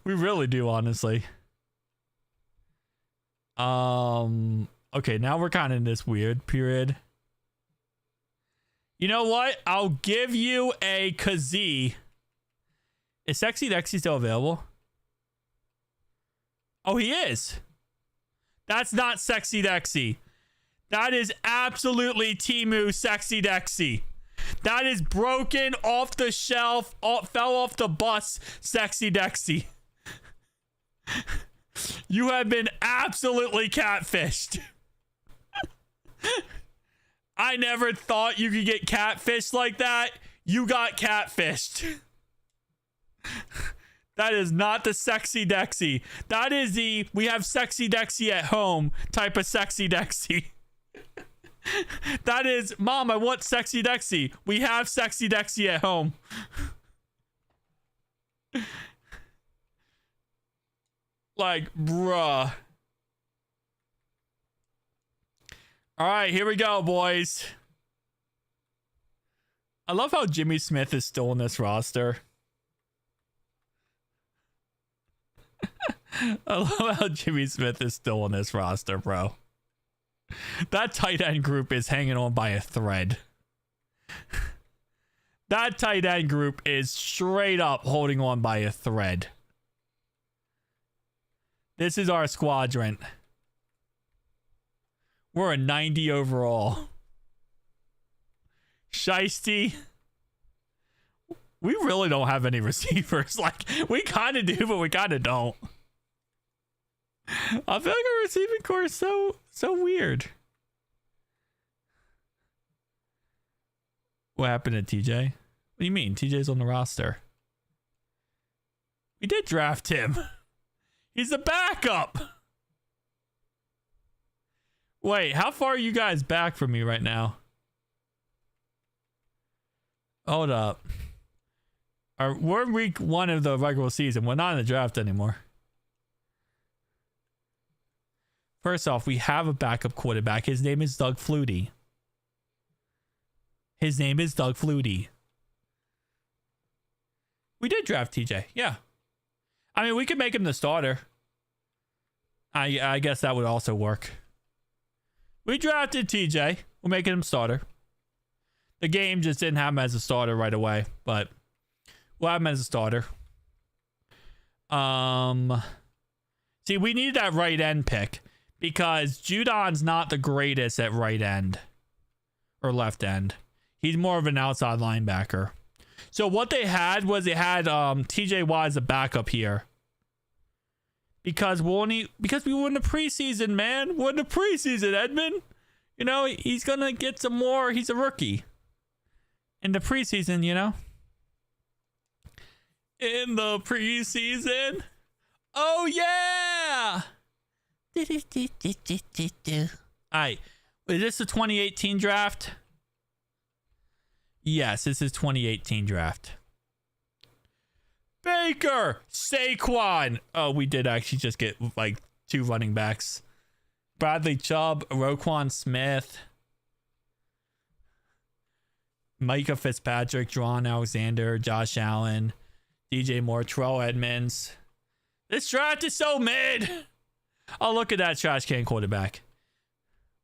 We really do, honestly. Okay, now we're kind of in this weird period. You know what? I'll give you a Kazee. Is Sexy Dexy still available? Oh, he is. That's not Sexy Dexy. That is absolutely Temu Sexy Dexy. That is broken off the shelf, fell off the bus, Sexy Dexy. You have been absolutely catfished. I never thought you could get catfished like that. You got catfished. That is not the Sexy Dexy. That is the we have Sexy Dexy at home type of Sexy Dexy. That is, Mom, I want Sexy Dexy. We have Sexy Dexy at home. Like, bruh. All right, here we go, boys. I love how Jimmy Smith is still in this roster. I love how Jimmy Smith is still on this roster, bro. That tight end group is hanging on by a thread. That tight end group is straight up holding on by a thread. This is our squadron. We're a 90 overall. Shiesty. We really don't have any receivers. Like, we kind of do, but we kind of don't. I feel like our receiving core is so weird. What happened to TJ? What do you mean? TJ's on the roster. We did draft him. He's a backup. Wait, how far are you guys back from me right now? Hold up. We're in week 1 of the regular season. We're not in the draft anymore. First off, we have a backup quarterback. His name is Doug Flutie. His name is Doug Flutie. We did draft TJ. Yeah. I mean, we could make him the starter. I guess that would also work. We drafted TJ. We're making him starter. The game just didn't have him as a starter right away, but we'll have him as a starter. See, we need that right end pick because Judon's not the greatest at right end or left end. He's more of an outside linebacker. So what they had was TJ Watt as a backup here. Because we were in the preseason, man. We're in the preseason, Edmund. You know, he's going to get some more. He's a rookie. In the preseason, you know. In the preseason. Oh, yeah. All right. Is this the 2018 draft? Yes, this is 2018 draft. Baker, Saquon. Oh, we did actually just get like 2 running backs. Bradley Chubb, Roquan Smith, Micah Fitzpatrick, Juwan Alexander, Josh Allen, DJ Moore, Terrell Edmonds. This draft is so mid. Oh, look at that trash can quarterback.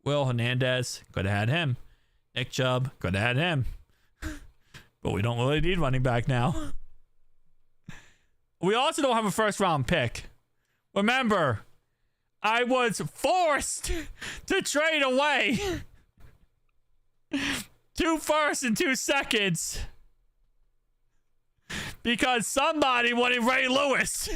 Will Hernandez, could have had him. Nick Chubb, could have had him. But we don't really need running back now. We also don't have a first round pick. Remember, I was forced to trade away 2 firsts and 2 seconds because somebody wanted Ray Lewis.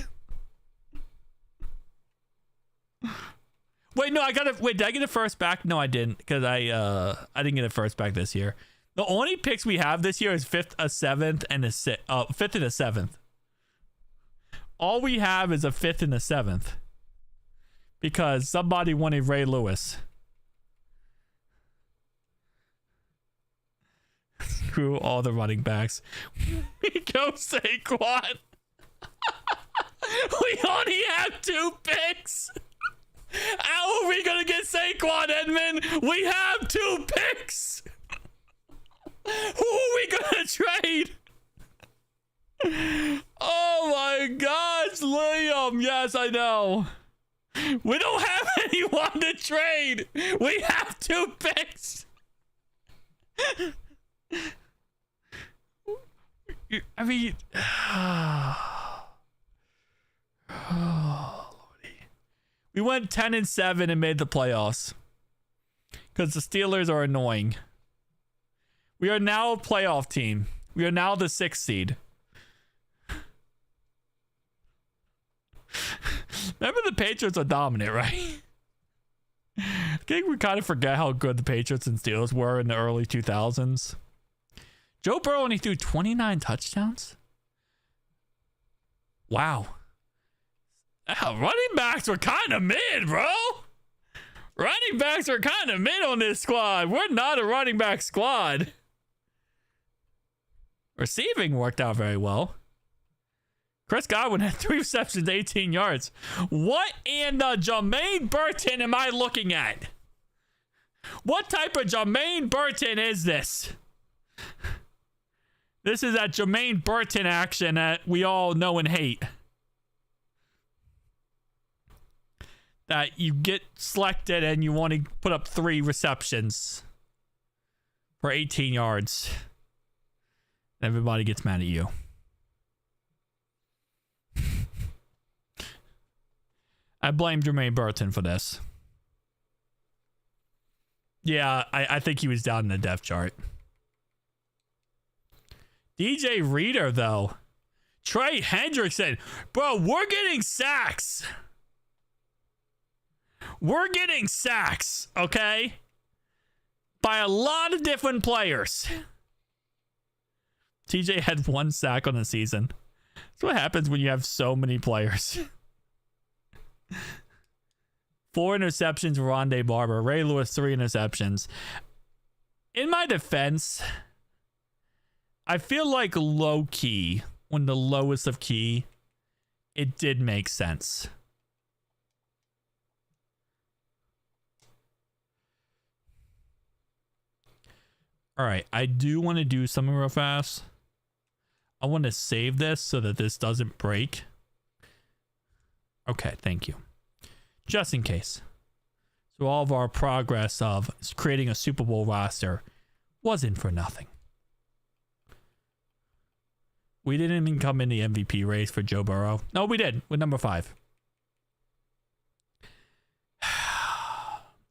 Wait, no, did I get a first back? No, I didn't, because I didn't get a first back this year. The only picks we have this year is 5th, a 7th, and a 5th and a 7th. All we have is a 5th and a 7th. Because somebody wanted Ray Lewis. Screw all the running backs. We go Saquon. We only have 2 picks. How are we going to get Saquon, Edmund? We have 2 picks. Who are we going to trade? Oh my gosh, Liam. Yes, I know. We don't have anyone to trade. We have 2 picks. I mean, oh, Lordy. We went 10-7 and made the playoffs because the Steelers are annoying. We are now a playoff team. We are now the 6th seed. Remember, the Patriots are dominant, right? I think we kind of forget how good the Patriots and Steelers were in the early 2000s. Joe Burrow only threw 29 touchdowns. Wow. Running backs were kind of mid, bro. Running backs are kind of mid on this squad. We're not a running back squad. Receiving worked out very well. Chris Godwin had 3 receptions, 18 yards. What in the Jermaine Burton am I looking at? What type of Jermaine Burton is this? This is that Jermaine Burton action that we all know and hate. That you get selected and you want to put up 3 receptions for 18 yards. Everybody gets mad at you. I blame Jermaine Burton for this. Yeah, I think he was down in the depth chart. DJ Reader, though. Trey Hendrickson. Bro, we're getting sacks. We're getting sacks, okay? By a lot of different players. TJ had 1 sack on the season. That's what happens when you have so many players. 4 interceptions for Rondé Barber. Ray Lewis, 3 interceptions. In my defense, I feel like low key, when the lowest of key, it did make sense. All right, I do want to do something real fast. I want to save this so that this doesn't break. Okay, thank you. Just in case. So all of our progress of creating a Super Bowl roster wasn't for nothing. We didn't even come in the MVP race for Joe Burrow. No, we did. With number 5.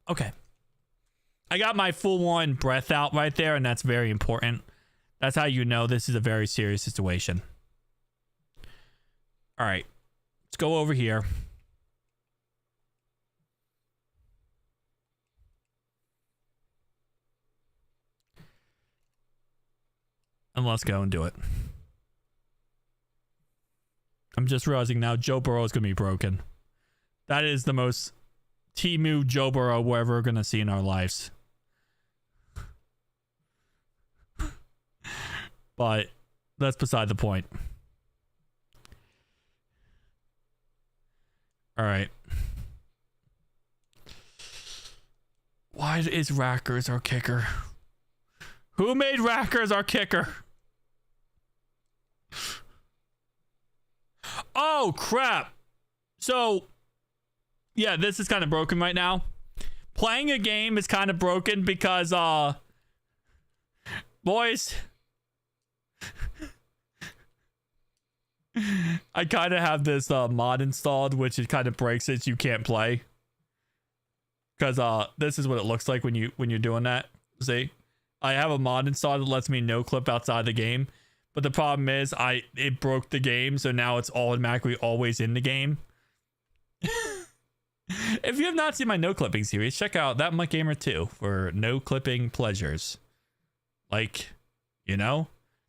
Okay. I got my full-on breath out right there, and that's very important. That's how you know this is a very serious situation. All right. Let's go over here. And let's go and do it. I'm just realizing now Joe Burrow is going to be broken. That is the most Timu Joe Burrow we're ever going to see in our lives. But that's beside the point. All right. Why is Rackers our kicker? Who made Rackers our kicker? Oh, crap. So, yeah, this is kind of broken right now. Playing a game is kind of broken because, boys, I kind of have this mod installed, which it kind of breaks it. You can't play because this is what it looks like when you're doing that. See, I have a mod installed that lets me no clip outside the game, but the problem is it broke the game, so now it's automatically always in the game. If you have not seen my no clipping series, check out That Mutt Gamer 2 for no clipping pleasures, like, you know,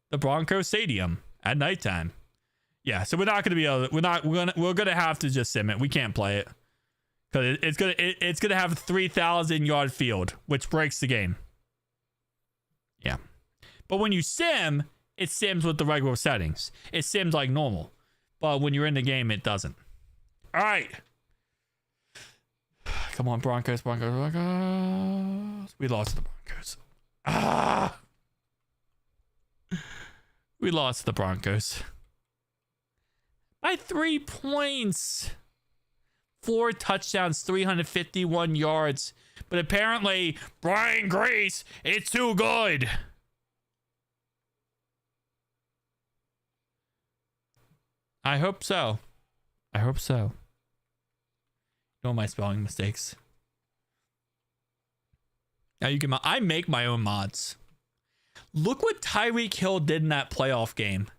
the Bronco Stadium at nighttime. Yeah, so we're not going to be able to, we're gonna have to just sim it. We can't play it because it's gonna have a 3,000 yard field, which breaks the game. Yeah, but when you sim, it sims with the regular settings. It sims like normal, but when you're in the game, it doesn't. All right, come on, Broncos. We lost the Broncos. We lost the Broncos. By 3 points. 4 touchdowns, 351 yards. But apparently, Brian Grace, it's too good. I hope so. I hope so. No, my spelling mistakes. Now you can. I make my own mods. Look what Tyreek Hill did in that playoff game.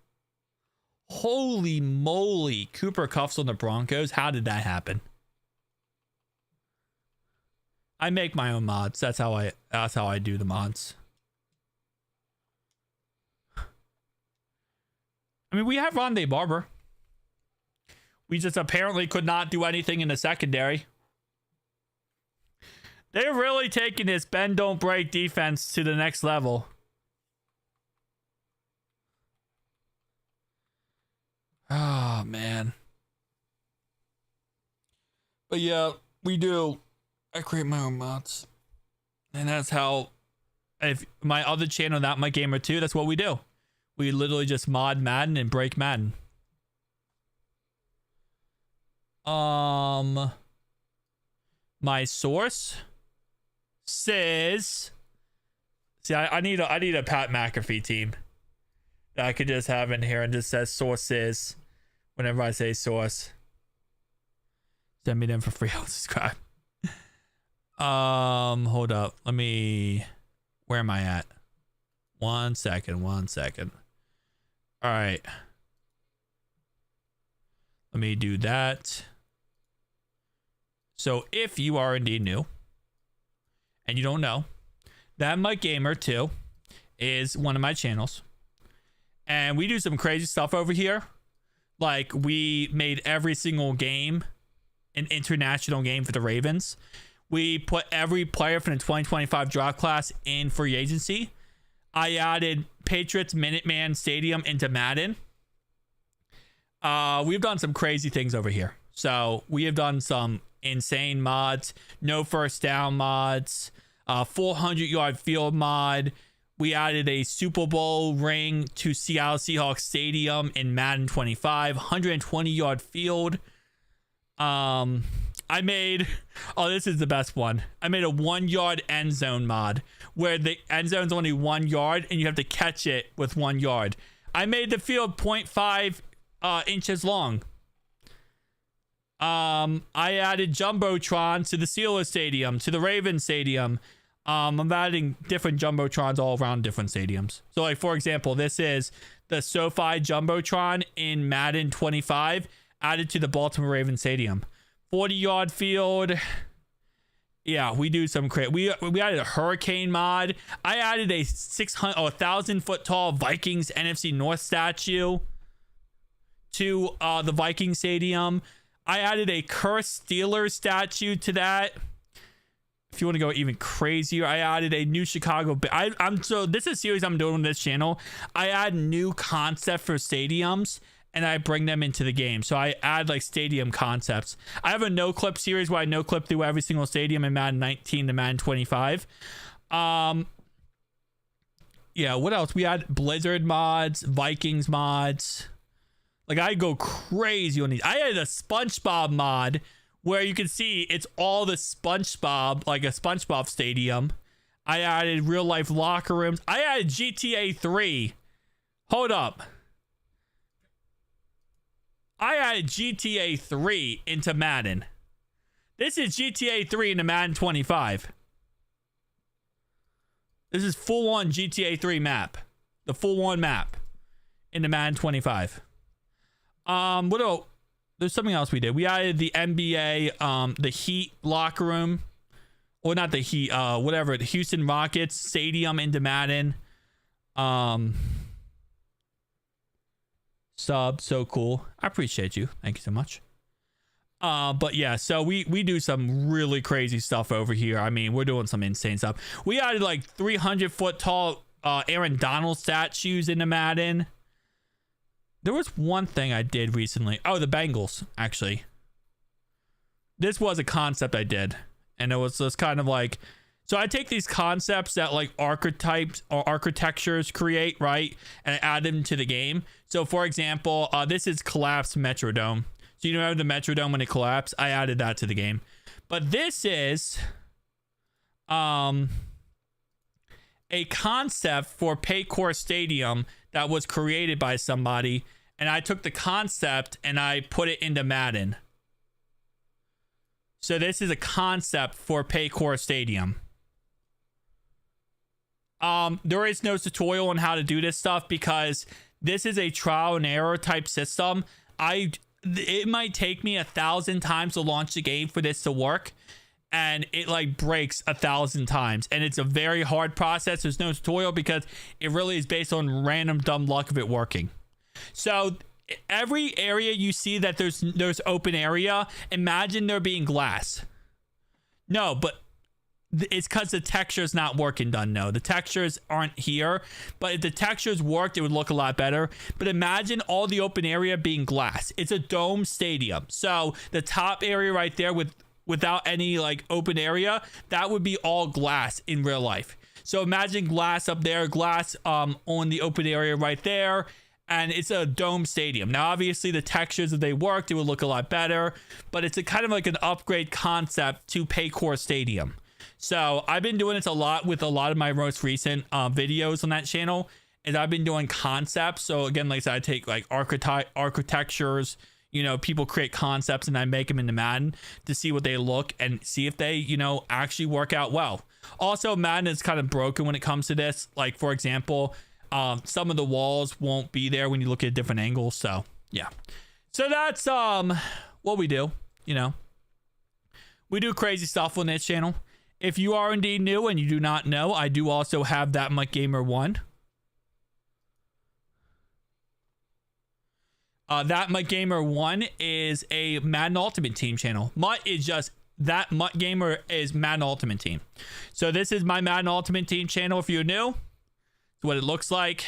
Holy moly, Cooper Kuff's on the Broncos. How did that happen? I make my own mods. That's how I do the mods. I mean, we have Rondé Barber. We just apparently could not do anything in the secondary. They're really taking this bend don't break defense to the next level. Oh, man. But yeah, we do. I create my own mods. And that's how, if my other channel, That Mutt Gamer 2, that's what we do. We literally just mod Madden and break Madden. My source says, see, I need a Pat McAfee team that I could just have in here and just says sources whenever I say source. Send me them for free. I'll subscribe. Hold up. Let me, where am I at? 1 second. All right. Let me do that. So if you are indeed new and you don't know, That Mutt Gamer 2 is one of my channels. And we do some crazy stuff over here. Like, we made every single game an international game for the Ravens. We put every player from the 2025 draft class in free agency. I added Patriots Minuteman Stadium into Madden. We've done some crazy things over here. So we have done some insane mods, no first down mods, 400 yard field mod. We added a Super Bowl ring to Seattle Seahawks Stadium in Madden 25, 120-yard field. I made, oh, this is the best one. I made a 1-yard end zone mod where the end zone's only 1 yard and you have to catch it with 1 yard. I made the field 0.5 inches long. I added Jumbotrons to the Steelers Stadium, to the Ravens Stadium. I'm adding different Jumbotrons all around different stadiums. So, like, for example, this is the SoFi Jumbotron in Madden 25 added to the Baltimore Ravens Stadium. 40-yard field. Yeah, we do some crazy. We added a hurricane mod. I added a 1,000-foot tall Vikings NFC North statue to the Viking Stadium. I added a cursed Steelers statue to that. If you want to go even crazier, I added a new Chicago. So this is a series I'm doing on this channel. I add new concept for stadiums and I bring them into the game. So I add like stadium concepts. I have a no clip series where I no clip through every single stadium in Madden 19 to Madden 25. Yeah, what else? We add Blizzard mods, Vikings mods. Like, I go crazy on these. I added a SpongeBob mod where you can see it's all the SpongeBob, like a SpongeBob stadium. I added real life locker rooms. I added GTA 3. Hold up. I added GTA 3 into Madden. This is GTA 3 into Madden 25. This is full on GTA 3 map. The full on map into Madden 25. What else? There's something else we did. We added the NBA, the Heat locker room. Or not the Heat, whatever. The Houston Rockets stadium into Madden. Sub, so cool. I appreciate you. Thank you so much. But yeah, so we do some really crazy stuff over here. I mean, we're doing some insane stuff. We added like 300-foot tall Aaron Donald statues into Madden. There was one thing I did recently. Oh, the Bengals, actually. This was a concept I did. And it was just kind of like... So I take these concepts that like archetypes or architectures create, right? And I add them to the game. So for example, this is collapsed Metrodome. So you know the Metrodome when it collapsed? I added that to the game. But this is a concept for Paycor Stadium that was created by somebody, and I took the concept and I put it into Madden. So this is a concept for Paycor Stadium. There is no tutorial on how to do this stuff because this is a trial and error type system. It might take me 1,000 times to launch the game for this to work, and it like breaks 1,000 times, and it's a very hard process. There's no tutorial because it really is based on random dumb luck of it working. So every area you see that there's open area, imagine there being glass. No, but it's because the texture is not working done. No, the textures aren't here, but if the textures worked, it would look a lot better. But imagine all the open area being glass. It's a dome stadium, so the top area right there without any like open area, that would be all glass in real life. So imagine glass up there, glass on the open area right there, and it's a dome stadium. Now obviously the textures, if they worked, it would look a lot better, but it's a kind of like an upgrade concept to Paycor Stadium. So I've been doing this a lot with a lot of my most recent videos on that channel, and I've been doing concepts. So again, like I said, I take like architectures, you know, people create concepts and I make them into Madden to see what they look and see if they, you know, actually work out well. Also, Madden is kind of broken when it comes to this. Like, for example, some of the walls won't be there when you look at different angles. So yeah, so that's what we do. You know, we do crazy stuff on this channel. If you are indeed new and you do not know, I do also have That Mutt Gamer 1. That Mutt Gamer 1 is a Madden Ultimate Team channel. Mutt is just That Mutt Gamer is Madden Ultimate Team. So this is my Madden Ultimate Team channel. If you're new, it's what it looks like.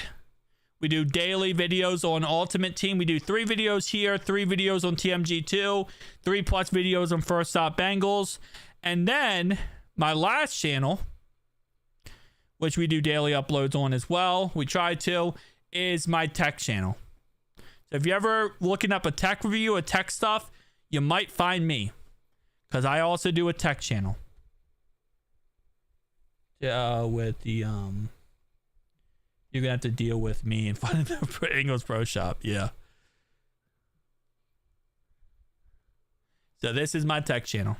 We do daily videos on Ultimate Team. We do 3 videos here, 3 videos on TMG2, 3+ videos on First Stop Bengals, and then my last channel, which we do daily uploads on as well. We try to, is my tech channel. So if you're ever looking up a tech review, a tech stuff, you might find me, because I also do a tech channel. With the you're gonna have to deal with me in front of the Bengals Pro Shop. Yeah. So this is my tech channel.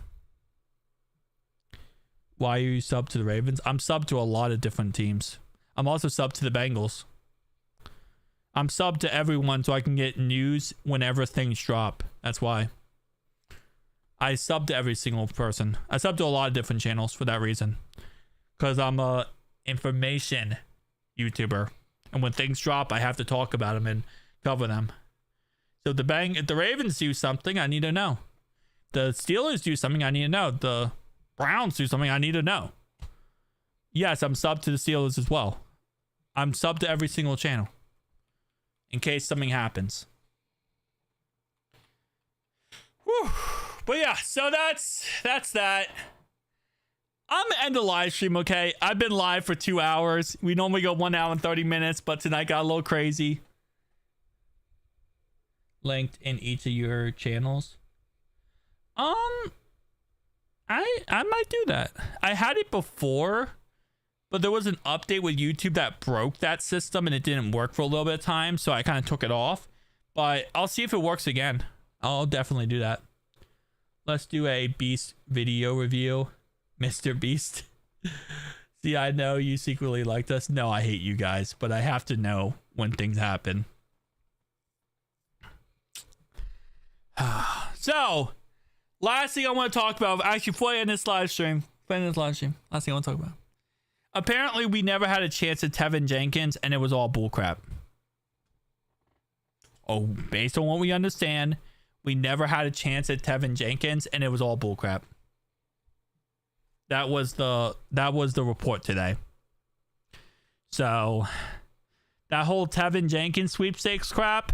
Why are you sub to the Ravens? I'm sub to a lot of different teams. I'm also sub to the Bengals. I'm sub to everyone so I can get news whenever things drop. That's why. I sub to every single person. I sub to a lot of different channels for that reason. Because I'm a information YouTuber. And when things drop, I have to talk about them and cover them. So if the Ravens do something, I need to know. The Steelers do something, I need to know. The Browns do something, I need to know. Yes, I'm sub to the Steelers as well. I'm sub to every single channel, in case something happens. Whew. But yeah, so that's that. I'm gonna end the live stream, okay? I've been live for 2 hours. We normally go 1 hour and 30 minutes, but tonight got a little crazy. Linked in each of your channels. I might do that. I had it before, but there was an update with YouTube that broke that system and it didn't work for a little bit of time, so I kind of took it off. But I'll see if it works again. I'll definitely do that. Let's do a Beast video review. Mr. Beast. See, I know you secretly liked us. No, I hate you guys, but I have to know when things happen. So, last thing I want to talk about, actually, before I end this live stream, last thing I want to talk about. Apparently, we never had a chance at Tevin Jenkins, and it was all bullcrap. Oh, based on what we understand, we never had a chance at Tevin Jenkins, and it was all bullcrap. That was the report today. So that whole Tevin Jenkins sweepstakes crap,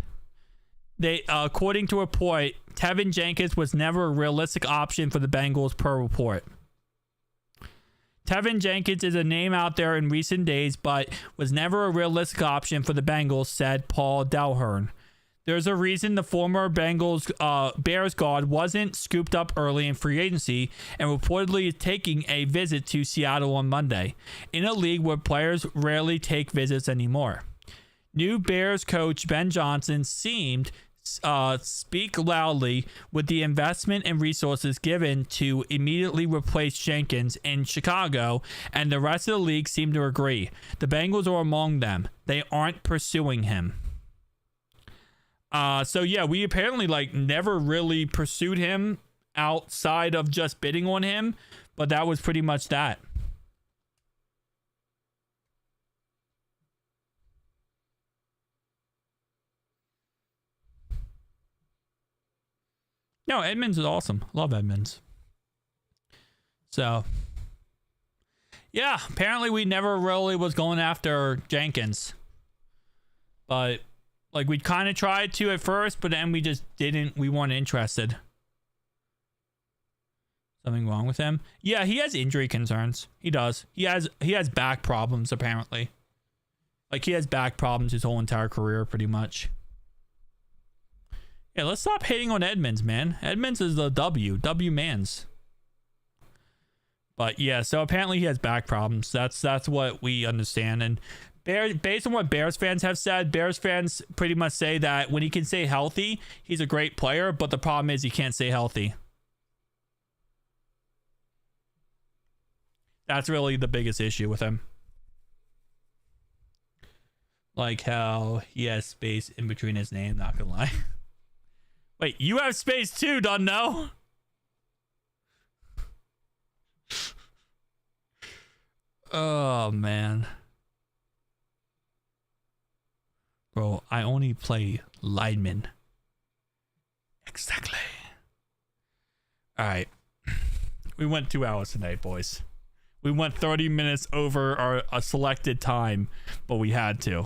they according to a report, Tevin Jenkins was never a realistic option for the Bengals per report. Tevin Jenkins is a name out there in recent days, but was never a realistic option for the Bengals, said Paul Delhern. There's a reason the former Bengals Bears guard wasn't scooped up early in free agency and reportedly is taking a visit to Seattle on Monday, in a league where players rarely take visits anymore. New Bears coach Ben Johnson seemed speak loudly with the investment and resources given to immediately replace Jenkins in Chicago, and the rest of the league seemed to agree. The Bengals are among them. They aren't pursuing him. So yeah, we apparently never really pursued him outside of just bidding on him, but that was pretty much that. No, Edmonds is awesome. Love Edmonds. So yeah, apparently we never really was going after Jenkins, but we kind of tried to at first, but then we just didn't. We weren't interested. Something wrong with him? Yeah, he has injury concerns. He does. He has back problems, apparently. He has back problems his whole entire career, pretty much. Yeah, let's stop hating on Edmonds, man. Edmonds is the W mans. But yeah, so apparently he has back problems. That's what we understand. And based on what Bears fans have said, Bears fans pretty much say that when he can stay healthy, he's a great player, but the problem is he can't stay healthy. That's really the biggest issue with him. Like how he has space in between his name, not gonna lie. Wait, you have space too, don't know? Oh, man. Bro, I only play linemen. Exactly. All right. We went 2 hours tonight, boys. We went 30 minutes over our selected time, but we had to.